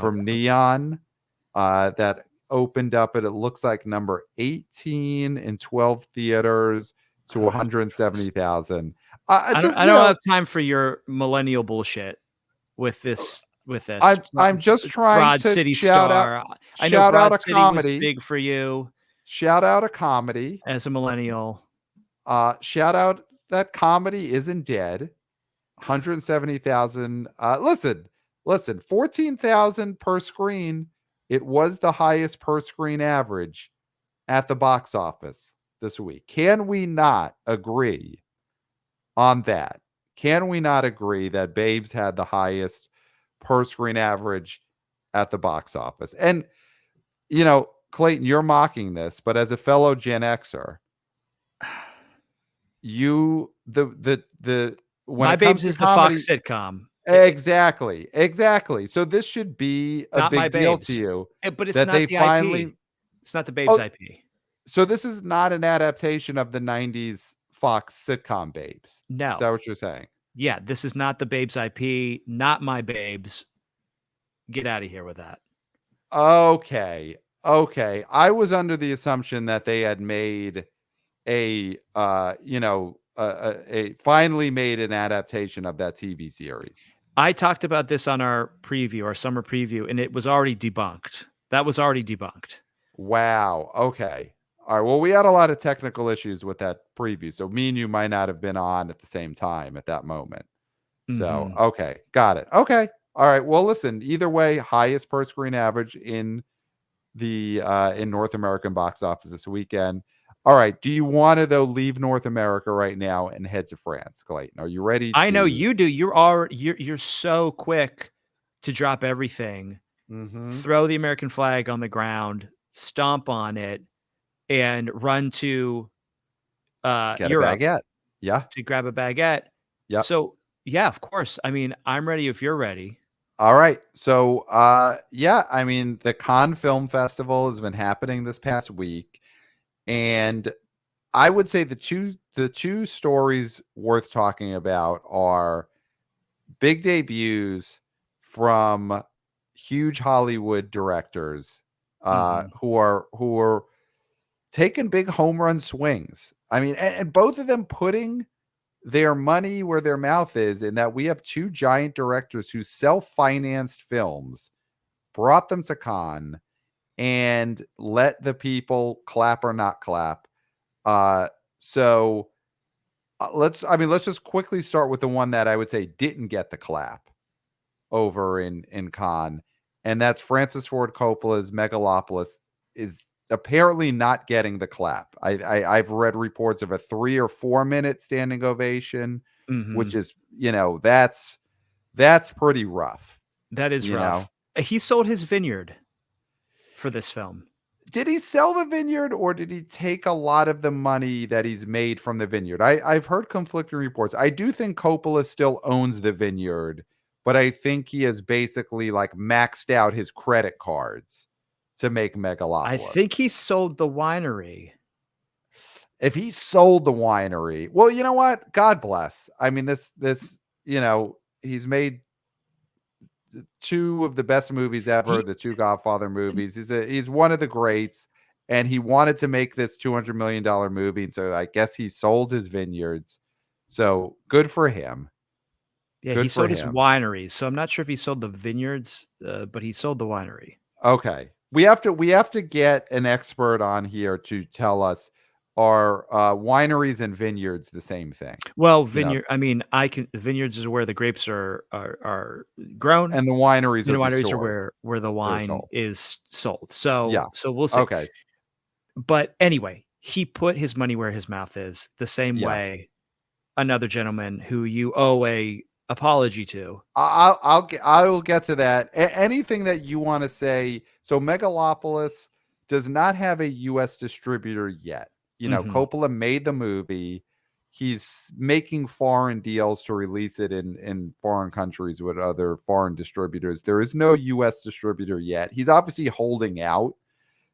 from Neon, that opened up at, it looks like, number 18 in 12 theaters to 170,000. I don't have time for your millennial bullshit with this. I'm just trying Broad to City shout Star. out, I know Broad a City comedy. was big for you. Shout out a comedy as a millennial. Shout out that comedy isn't dead. 170,000. Listen, 14,000 per screen. It was the highest per screen average at the box office this week. Can we not agree on that? Can we not agree that Babes had the highest per screen average at the box office? And, Clayton, you're mocking this, but as a fellow Gen Xer, when My it comes Babes to is comedy, the Fox sitcom. Exactly. So this should be a not big deal to you. But it's that not they the finally, IP. It's not the Babes IP. So this is not an adaptation of the 90s Fox sitcom Babes. No. Is that what you're saying? Yeah, this is not the Babes IP, not My Babes. Get out of here with that. Okay. I was under the assumption that they had made finally made an adaptation of that TV series. I talked about this on our summer preview, and it was already debunked. That was already debunked. Wow. Okay. All right. Well, we had a lot of technical issues with that preview, so me and you might not have been on at the same time at that moment. So, okay. Got it. Okay. All right. Well, listen, either way, highest per screen average in the in North American box office this weekend. All right. Do you want to, though, leave North America right now and head to France, Clayton? Are you ready? I know you do. You're so quick to drop everything, throw the American flag on the ground, stomp on it, and run to get Europe a baguette. Yeah. To grab a baguette. Yeah. So yeah, of course. I mean, I'm ready if you're ready. All right. So the Cannes Film Festival has been happening this past week. And I would say the two stories worth talking about are big debuts from huge Hollywood directors who are taking big home run swings. I mean, and both of them putting their money where their mouth is, in that we have two giant directors who self-financed films, brought them to Cannes, and let the people clap or not clap. So let's just quickly start with the one that I would say didn't get the clap over in Cannes, and that's Francis Ford Coppola's Megalopolis is apparently not getting the clap. I've read reports of a 3 or 4 minute standing ovation, which Mhm. is, that's pretty rough, That is you rough. know. He sold his vineyard for this film. Did he sell the vineyard, or did he take a lot of the money that he's made from the vineyard? I've heard conflicting reports. I do think Coppola still owns the vineyard, but I think he has basically like maxed out his credit cards to make I Megalopolis. think he sold the winery. If he sold the winery, well, you know what? God bless. I mean, this, he's made two of the best movies ever, He the two Godfather movies. He's one of the greats, and he wanted to make this $200 million movie, and so I guess he sold his vineyards. So good for him. Yeah, he Good for sold his him. wineries, so I'm not sure if he sold the vineyards, but he sold the winery. Okay. We have to get an expert on here to tell us, are wineries and vineyards the same thing? Well, You know, vineyards is where the grapes are grown, and the wineries and are the the wineries are stores. where the They're wine sold. is sold. Yeah. So we'll see. Okay. But anyway, he put his money where his mouth is, the same Yeah. way another gentleman who you owe a apology to. I will get to that. Anything that you want to say. So Megalopolis does not have a U.S. distributor yet. Mhm. Coppola made the movie. He's making foreign deals to release it in foreign countries with other foreign distributors. There is no U.S. distributor yet. He's obviously holding out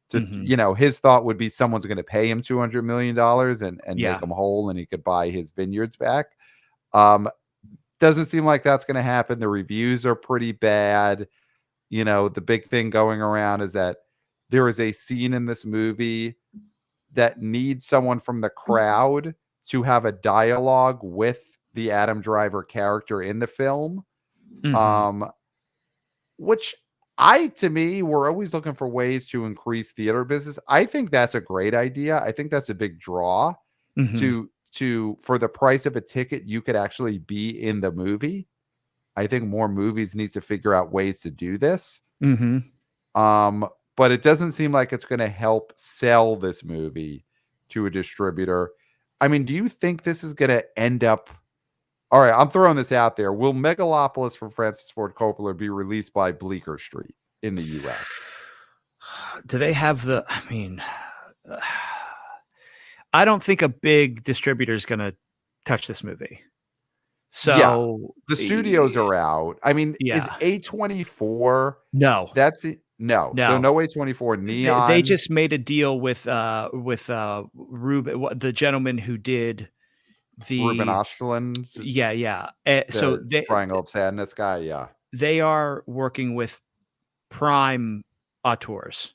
to, Mhm. his thought would be someone's going to pay him $200 million and make Yeah. him whole, and he could buy his vineyards back. Um, doesn't seem like that's going to happen. The reviews are pretty bad. The big thing going around is that there is a scene in this movie that needs someone from the crowd to have a dialogue with the Adam Driver character in the film. Mhm. Um, which to me, we're always looking for ways to increase theater business. I think that's a great idea. I think that's a big draw Mhm. to for the price of a ticket, you could actually be in the movie. I think more movies need to figure out ways to do this. Mhm. But it doesn't seem like it's going to help sell this movie to a distributor. I mean, do you think this is going to end up? All right, I'm throwing this out there. Will Megalopolis from Francis Ford Coppola be released by Bleecker Street in the U.S.? Do they have I don't think a big distributor is gonna touch this movie. Yeah, So, the studios are out. I mean, is yeah. A24? No. That's it. No, so No. no A24. They Neon, just made a deal with Ruben, the gentleman who did Ruben the Östlund, yeah, yeah. So the Triangle of Sadness guy. Yeah. they are working with prime auteurs.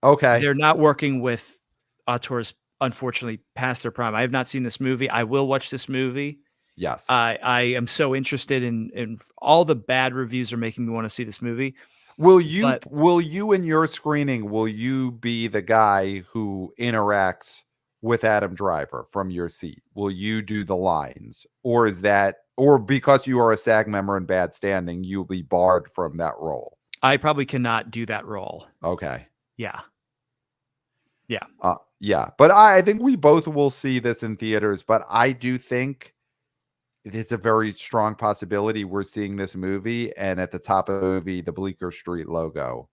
Okay. They're not working with auteurs, unfortunately, past their prime. I have not seen this movie. I will watch this movie. Yes. I am so interested in all the bad reviews are making me wanna see this movie, but Will you in your screening, will you be the guy who interacts with Adam Driver from your seat? Will you do the lines? Or is that, or because you are a SAG member in bad standing, you'll be barred from that role? I probably cannot do that role. Okay. Yeah. Yeah. Yeah. But I think we both will see this in theaters, but I do think it's a very strong possibility we're seeing this movie, and at the top of the movie, the Bleecker Street logo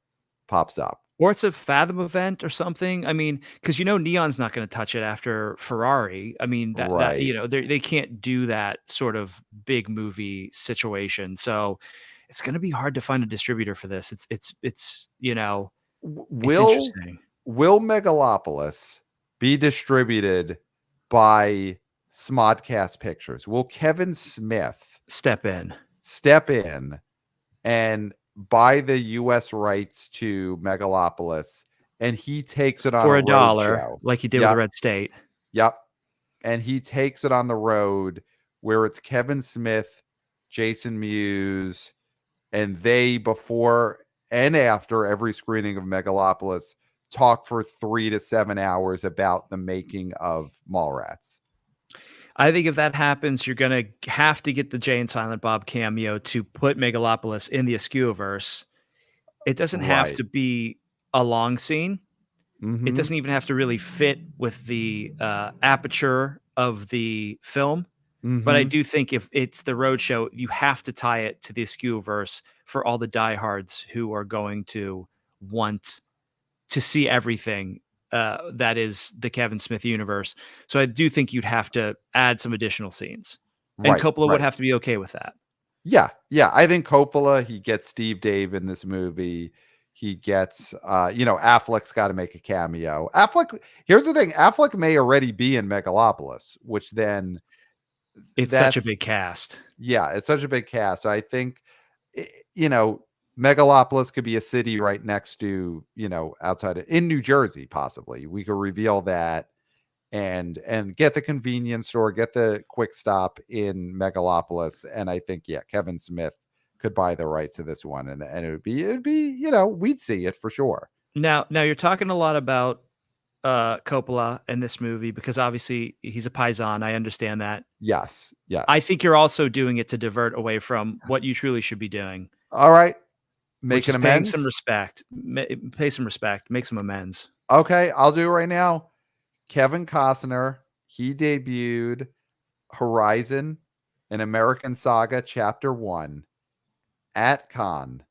pops up. Or it's a Fathom event or something. I mean, because Neon's not gonna touch it after Ferrari. I mean, Right. they can't do that sort of big movie situation. So, it's gonna be hard to find a distributor for this. It's Will interesting. Megalopolis be distributed by Smodcast Pictures? Will Kevin Smith Step in. step in and buy the US rights to Megalopolis and he takes it on For a a road dollar, show. like you did with Yep, Red State. yep. And he takes it on the road where it's Kevin Smith, Jason Mewes, and they, before and after every screening of Megalopolis, talk for 3 to 7 hours about the making of Mallrats. I think if that happens, you're gonna have to get the Jay and Silent Bob cameo to put Megalopolis in the Askew-verse. It doesn't have Right. to be a long scene. It Mm-hmm. doesn't even have to really fit with the aperture of the film. But I Mm-hmm. do think if it's the roadshow, you have to tie it to the Askew-verse for all the diehards who are going to want to see everything that is the Kevin Smith universe. So I do think you'd have to add some additional scenes, and Right, Coppola would right. have to be okay with that. Yeah, yeah. I think Coppola, he gets Steve Dave in this movie. He gets, Affleck's got to make a cameo. Affleck, here's the thing: Affleck may already be in Megalopolis, which then It's such a that's big cast. yeah, it's such a big cast. I think, i- you know, Megalopolis could be a city right next to, outside in New Jersey, possibly. We could reveal that and get the convenience store, get the quick stop in Megalopolis. And I think, yeah, Kevin Smith could buy the rights to this one, and it'd be, we'd see it for sure. Now you're talking a lot about Coppola in this movie because obviously he's a paisan. I understand that. Yes, I yes. think you're also doing it to divert away from what you truly should be doing, All right, which making is paying some amends. respect. Pay some respect, make some amends. Okay, I'll do it right now. Kevin Costner, he debuted Horizon, an American Saga, Chapter 1 at Cannes,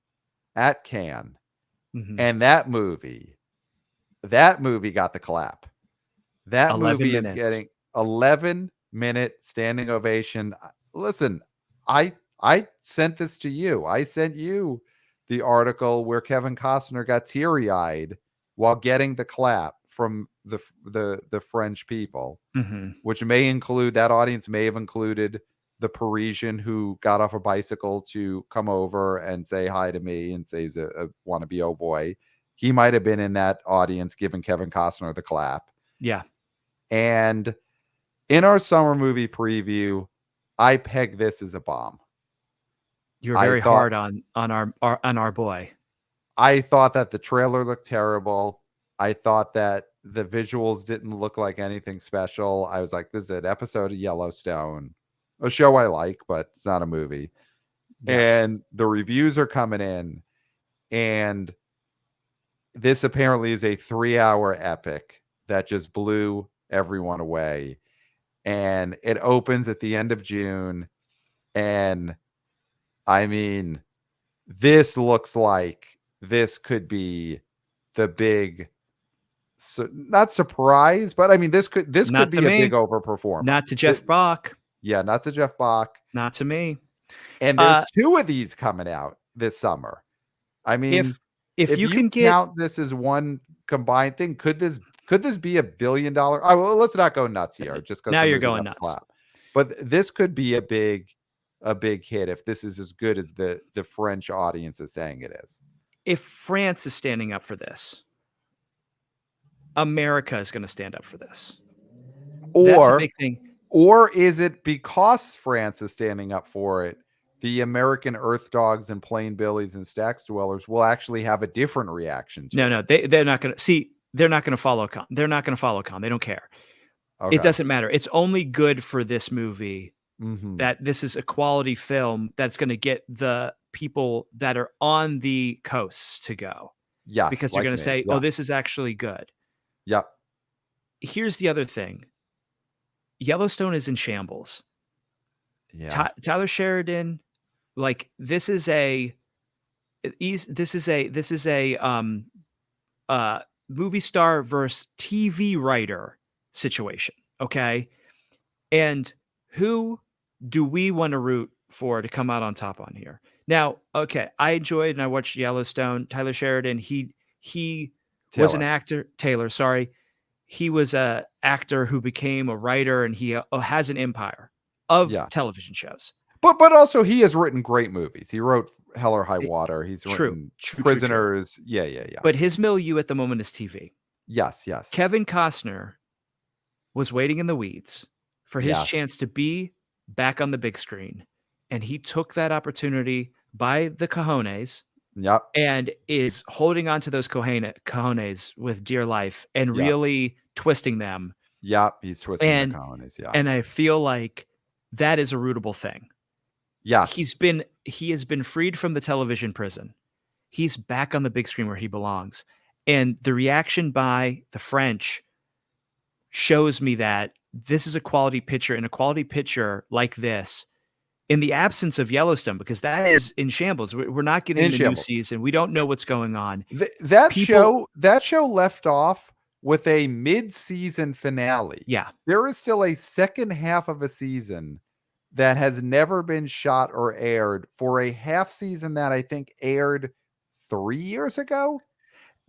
Mhm. and that movie got the clap. That 11 movie is minutes. getting 11-minute standing ovation. Listen, I sent this to you. I sent you the article where Kevin Costner got teary-eyed while getting the clap from the French people, Mhm. which may include, that audience may have included the Parisian who got off a bicycle to come over and say hi to me and say he's a wannabe oh boy. He might have been in that audience giving Kevin Costner the clap. Yeah. And in our summer movie preview, I pegged this as a bomb. You're I very thought hard on our boy. I thought that the trailer looked terrible. I thought that the visuals didn't look like anything special. I was like, this is an episode of Yellowstone, a show I like, but it's not a movie. Yes. And the reviews are coming in, and this apparently is a 3-hour epic that just blew everyone away. And it opens at the end of June. And I mean, this looks like this could be the big, not surprise, but I mean, this could Not to be a big me. overperformer. Not to Jeff Bach. Yeah, not to Jeff Bach. Not to me. And there's Uh, two of these coming out this summer. I mean, if if if you you can get count this as one combined thing, could this be $1 billion? Well, let's not go nuts here just because now the you're movie going got the nuts. clap. But this could be a big hit if this is as good as the French audience is saying it is. If France is standing up for this, America is going to stand up for this. That's a Or big thing. or is it because France is standing up for it, the American Earth Dogs and Plain Billies and Stacks Dwellers will actually have a different reaction to No, it? they're not going to see. They're not going to follow Con. They're not going to follow Con. They don't care. It Okay. doesn't matter. It's only good for this movie Mm-hmm. that this is a quality film that's going to get the people that are on the coasts to go Yes, because they're like going to me. say, "Oh, Yeah. this is actually good." Yep. Here's the other thing: Yellowstone is in shambles. Yeah. Tyler Sheridan, like this is a uh movie star versus TV writer situation. Okay, and who do we want to root for to come out on top on here? Now, okay, I enjoyed and I watched Yellowstone. Tyler Sheridan, he was an Taylor. actor. Taylor, sorry, he was a actor who became a writer, and he has an empire of Yeah. television shows. But also he has written great movies. He wrote Hell or High It- Water. He's True, written true, true, true. Prisoners. Yeah, yeah, yeah. But his milieu at the moment is TV. Yes, yes, Kevin Costner was waiting in the weeds for his yes. chance to be back on the big screen, and he took that opportunity by the cojones Yep, and is holding on to those cojones with dear life and yep, really twisting them. yep. He's twisting the And colonies. Yeah. and I feel like that is a rootable thing. Yes. He has been freed from the television prison. He's back on the big screen where he belongs. And the reaction by the French shows me that this is a quality picture, and a quality picture like this in the absence of Yellowstone, because that is in shambles. We're not getting In the new shambles. season. We don't know what's going on. That People, show left off with a mid-season finale. yeah. There is still a second half of a season that has never been shot or aired for a half season that I think aired 3 years ago.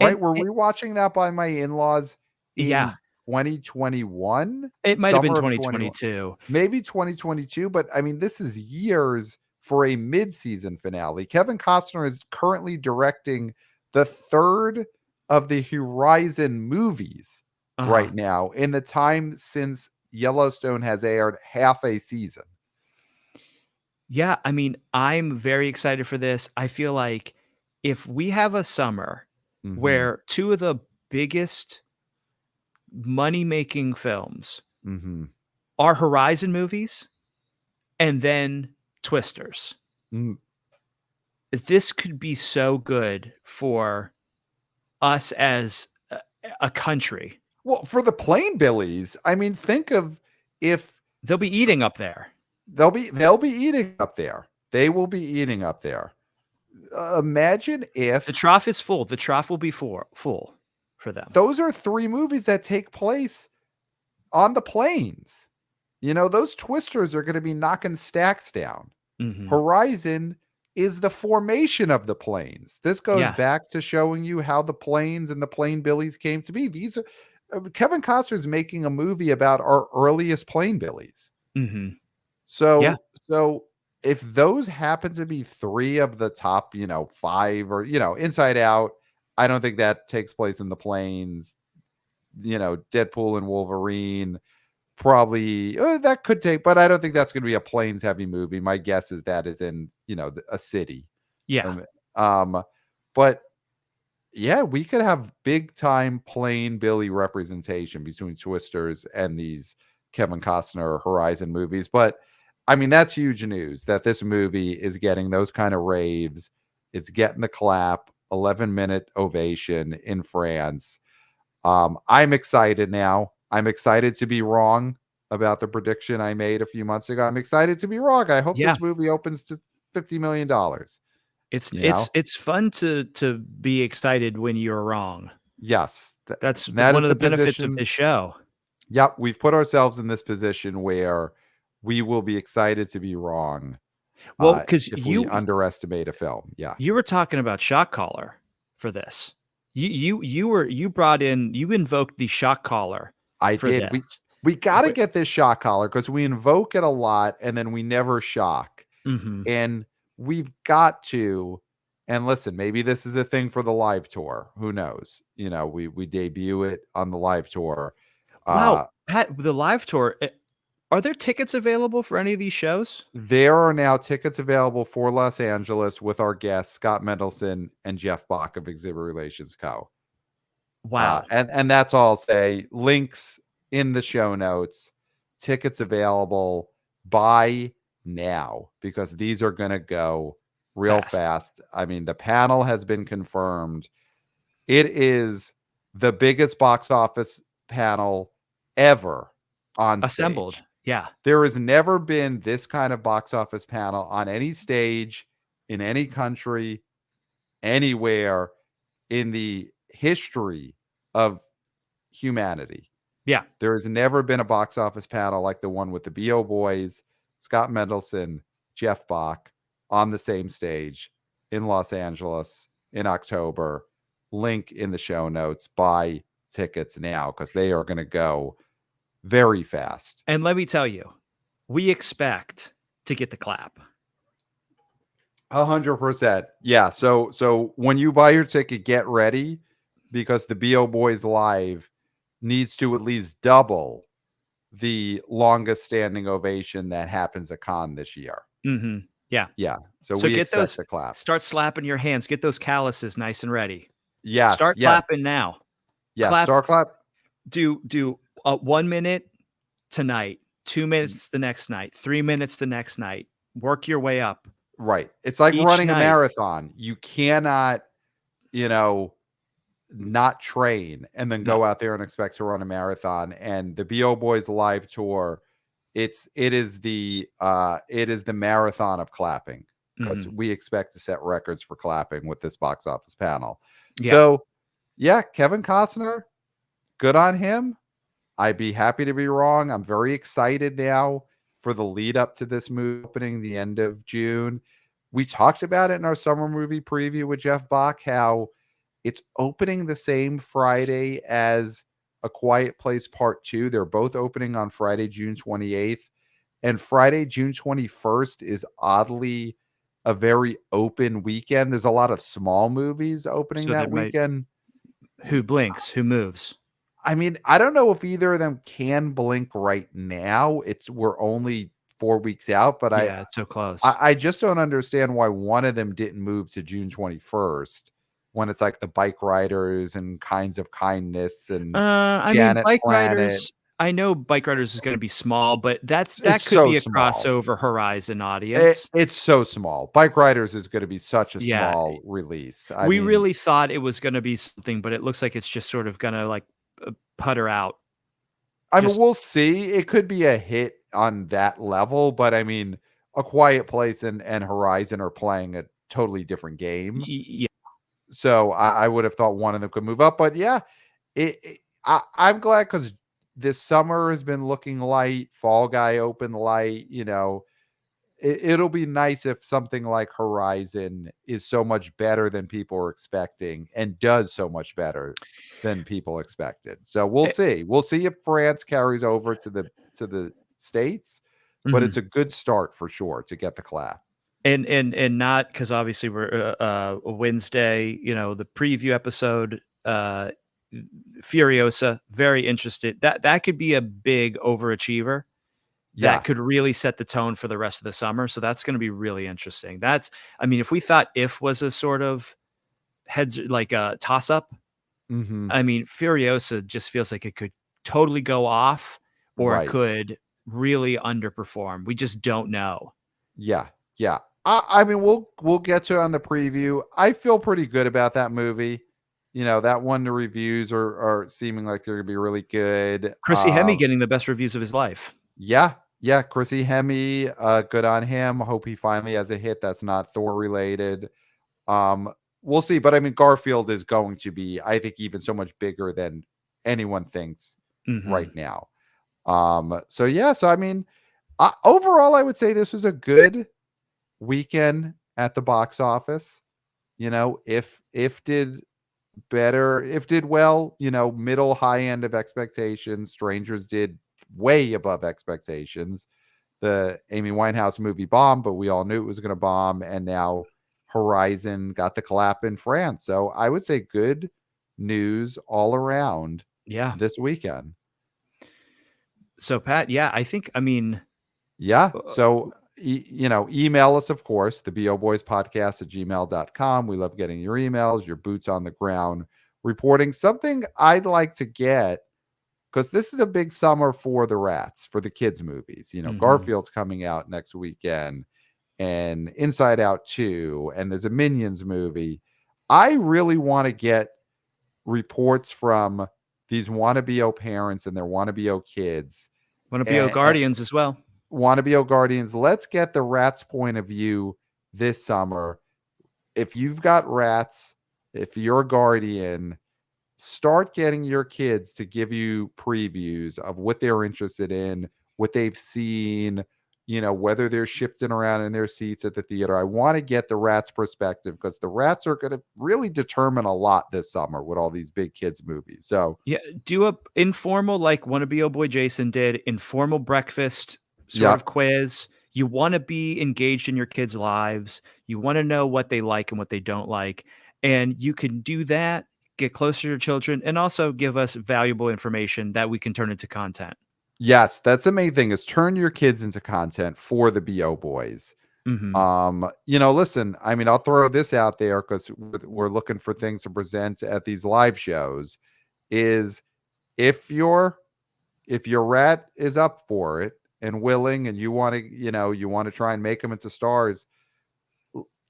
Right? And, We're and rewatching that by my in-laws yeah, in 2021, it might have been summer of 21, 2022. maybe 2022. But I mean, this is years for a mid-season finale. Kevin Costner is currently directing the third of the Horizon movies Uh-huh. right now in the time since Yellowstone has aired half a season. Yeah, I mean, I'm very excited for this. I feel like if we have a summer Mm-hmm. where two of the biggest money-making films Mm-hmm. are Horizon movies and then Twisters, Mm. this could be so good for us as a country. Well, for the Plain Billies, I mean, think of if They'll be eating up there. they'll be eating up there. They will be eating up there. Imagine The if trough is full. The trough will be full for them. those are three movies that take place on the plains. You know, those twisters are going to be knocking stacks down. Mhm. Horizon is the formation of the plains. This goes Yeah. back to showing you how the plains and the Plain Billies came to be. These are Kevin Costner's making a movie about our earliest Plain Billies. Mhm. Yeah. So if those happen to be three of the top, five, or Inside Out, I don't think that takes place in the plains. Deadpool and Wolverine probably that could take, but I don't think that's going to be a plains heavy movie. My guess is that is in a city. Yeah. Um, but yeah, we could have big time Plain Billy representation between Twisters and these Kevin Costner Horizon movies. But I mean, that's huge news that this movie is getting those kind of raves. It's getting the clap, 11-minute ovation in France. I'm excited now. I'm excited to be wrong about the prediction I made a few months ago. I'm excited to be wrong. I hope Yeah. this movie opens to $50 million. It's You know? it's it's fun to be excited when you're wrong. Yes, That's that one is of the the benefits of position. this show. Yep, we've put ourselves in this position where we will be excited to be wrong Well, because if we underestimate a film. Yeah, you were talking about shock collar for this. You invoked the shock collar I for did. this. We got to Wh- get this shock collar because we invoke it a lot and then we never shock. Mhm. And we've got to. And listen, maybe this is a thing for the live tour. Who knows? We debut it on the live tour. Wow, Pat, the live tour. Are there tickets available for any of these shows? There are now tickets available for Los Angeles with our guests Scott Mendelson and Jeff Bach of Exhibit Relations Co. Wow. And that's all I'll say. Links in the show notes. Tickets available. Buy now because these are going to go real Fast. fast. I mean, the panel has been confirmed. It is the biggest box office panel ever on Assembled. stage. Yeah. There has never been this kind of box office panel on any stage in any country, anywhere in the history of humanity. Yeah. There has never been a box office panel like the one with the BO Boys, Scott Mendelson, Jeff Bach on the same stage in Los Angeles in October. Link in the show notes. Buy tickets now because they are going to go very fast. And let me tell you, we expect to get the clap. 100%. Yeah. So when you buy your ticket, get ready because the BO Boys Live needs to at least double the longest standing ovation that happens at Con this year. Mm-hmm. Yeah. Yeah. So So we get expect those, the clap. start slapping your hands, get those calluses nice and ready. Yes. Start Yes. clapping now. Yes. Clap, Star clap. do 1 minute tonight, 2 minutes the next night, 3 minutes the next night. Work your way up Right. It's like each running a night. marathon. You cannot, you know, not train and then No. go out there and expect to run a marathon. And the BO Boys Live tour, it is the marathon of clapping because Mm-hmm. we expect to set records for clapping with this box office panel. Yeah. So yeah, Kevin Costner, good on him. I'd be happy to be wrong. I'm very excited now for the lead up to this movie opening the end of June. We talked about it in our summer movie preview with Jeff Bach, how it's opening the same Friday as A Quiet Place Part 2. They're both opening on Friday, June 28th. And Friday, June 21st is oddly a very open weekend. There's a lot of small movies opening So there that might, weekend. who blinks, who moves. I mean, I don't know if either of them can blink right now. We're only 4 weeks out, but Yeah, it's so close. I just don't understand why one of them didn't move to June 21st when it's like the bike riders and Kinds of Kindness and I mean, Janet bike Planet. riders. I know bike riders is going to be small, but that It's could so be a small. crossover Horizon audience. It's so small. Bike Riders is going to be such a Yeah, small release. I we mean, really thought it was going to be something, but it looks like it's just sort of going to like putter out. Just we'll see. It could be a hit on that level, but I mean, A Quiet Place and Horizon are playing a totally different game. yeah. So I would have thought one of them could move up. But yeah, I'm glad because this summer has been looking light. Fall Guy open light. It'll be nice if something like Horizon is so much better than people are expecting and does so much better than people expected. So we'll Eh, see. We'll see if France carries over to the States, but mhm. it's a good start for sure to get the clap. And not because obviously we're Wednesday. The preview episode. Furiosa, very interested. That could be a big overachiever that Yeah. could really set the tone for the rest of the summer. So that's going to be really interesting. I mean, if we thought If was a sort of heads like a toss up, Hmm. I mean, Furiosa just feels like it could totally go off or it Right. could really underperform. We just don't know. Yeah. Yeah. I mean, we'll get to it on the preview. I feel pretty good about that movie. That one, the reviews are seeming like they're gonna be really good. Chrissy Hemme getting the best reviews of his life. Yeah, yeah, Chrissy Hemme, good on him. Hope he finally has a hit that's not Thor related. Um, we'll see, but I mean, Garfield is going to be, I think, even so much bigger than anyone thinks Hmm. right now. So yeah, so I mean, overall, I would say this was a good weekend at the box office. If did better, if did well, middle high end of expectations. Strangers did way above expectations. The Amy Winehouse movie bombed, but we all knew it was going to bomb. And now Horizon got the clap in France. So I would say good news all around Yeah. this weekend. So Pat, yeah, I mean, Yeah. uh, So, email us, of course, the boboyspodcast at gmail.com. We love getting your emails, your boots on the ground reporting. Something I'd like to get, because this is a big summer for the rats, for the kids' movies. mhm. Garfield's coming out next weekend and Inside Out 2, and there's a Minions movie. I really want to get reports from these wannabe parents and their wannabe kids Want to be O and, Guardians as well. wannabe guardians. Let's get the rats' point of view this summer. If you've got rats, if you're a guardian, start getting your kids to give you previews of what they're interested in, what they've seen, whether they're shifting around in their seats at the theater. I want to get the rats' perspective because the rats are going to really determine a lot this summer with all these big kids movies. So, Yeah, do a informal like Wanna Be Oh Boy Jason did, informal breakfast sort yeah, of quiz. You want to be engaged in your kids' lives. You want to know what they like and what they don't like. And you can do that, get closer to your children, and also give us valuable information that we can turn into content. Yes, that's the main thing, is turn your kids into content for the BO Boys. Mhm. Listen, I mean, I'll throw this out there because we're looking for things to present at these live shows. Is if your rat is up for it and willing, and you want to, you want to try and make them into stars,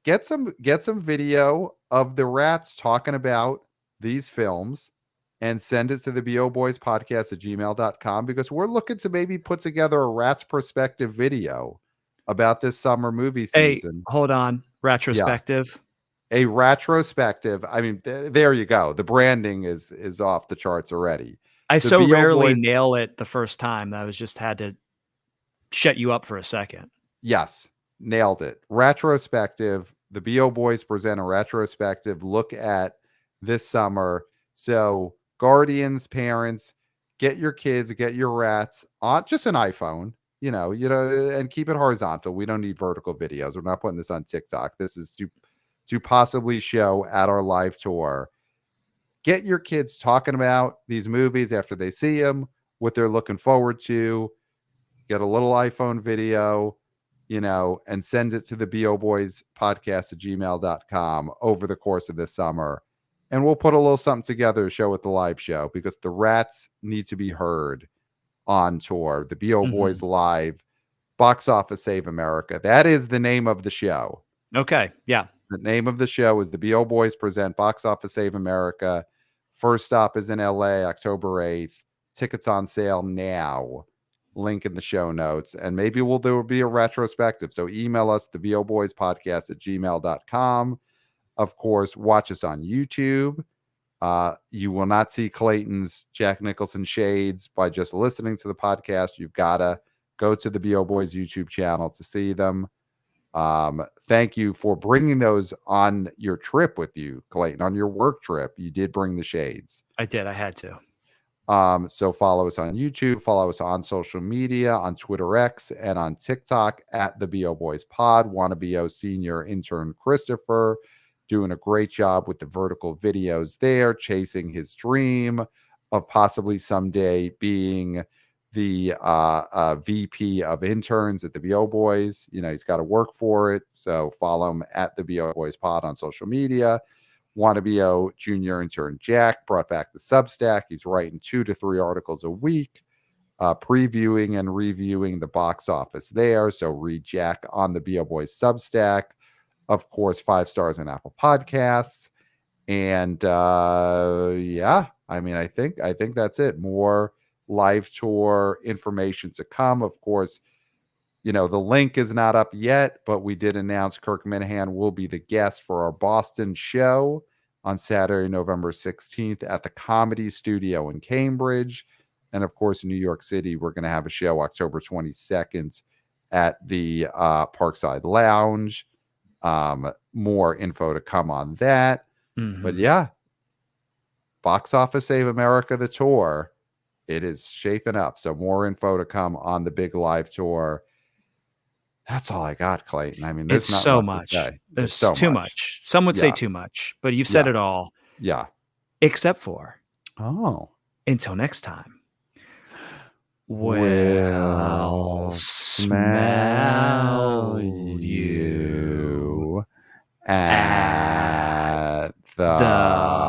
get some video of the rats talking about these films and send it to the BO Boys podcast at gmail.com, because we're looking to maybe put together a rat's perspective video about this summer movie Hey, season. hold on. Yeah, Retrospective. a retrospective. I mean, there you go. The branding is off the charts already. I The so BO rarely Boys, nail it the first time that I was just had to shut you up for a second. yes, nailed it. Retrospective. The BO Boys present a retrospective look at this summer. So, guardians, parents, get your kids, get your rats on just an iPhone, and keep it horizontal. We don't need vertical videos. We're not putting this on TikTok. This is to possibly show at our live tour. Get your kids talking about these movies after they see them, what they're looking forward to. Get a little iPhone video, and send it to the BO Boys podcast at gmail.com over the course of this summer. And we'll put a little something together to show at the live show, because the rats need to be heard on tour. The BO Boys Mhm. Live, Box Office Save America. That is the name of the show. Okay. Yeah. The name of the show is the BO Boys present Box Office Save America. First stop is in LA, October 8th. Tickets on sale now. Link in the show notes. And maybe there will be a retrospective. So email us, the BO Boys podcast at gmail.com. Of course, watch us on YouTube. You will not see Clayton's Jack Nicholson shades by just listening to the podcast. You've got to go to the BO Boys YouTube channel to see them. Thank you for bringing those on your trip with you, Clayton. On your work trip, you did bring the shades. I did. I had to. So follow us on YouTube, follow us on social media, on Twitter X, and on TikTok at the BO Boys Pod. Wannabe senior intern Christopher doing a great job with the vertical videos there, chasing his dream of possibly someday being the VP of interns at the BO Boys. He's got to work for it. So follow him at the BO Boys Pod on social media. Wannabe junior intern Jack brought back the Substack. He's writing 2 to 3 articles a week, previewing and reviewing the box office there. So read Jack on the BO Boys Substack. Of course, 5 stars on Apple Podcasts. And yeah, I mean, I think that's it. More live tour information to come. Of course, the link is not up yet, but we did announce Kirk Minahan will be the guest for our Boston show on Saturday, November 16th at the Comedy Studio in Cambridge. And of course, in New York City, we're going to have a show October 22nd at the Parkside Lounge. More info to come on that. Mhm. But yeah, Box Office Save America, the tour, it is shaping up. So more info to come on the big live tour. That's all I got, Clayton. I mean, there's It's not so much to much. say. It's There's so too much. much. Some would say Yeah. too much, but you've said Yeah. it all, Yeah. except for Oh. until next time. We'll smell you at at the the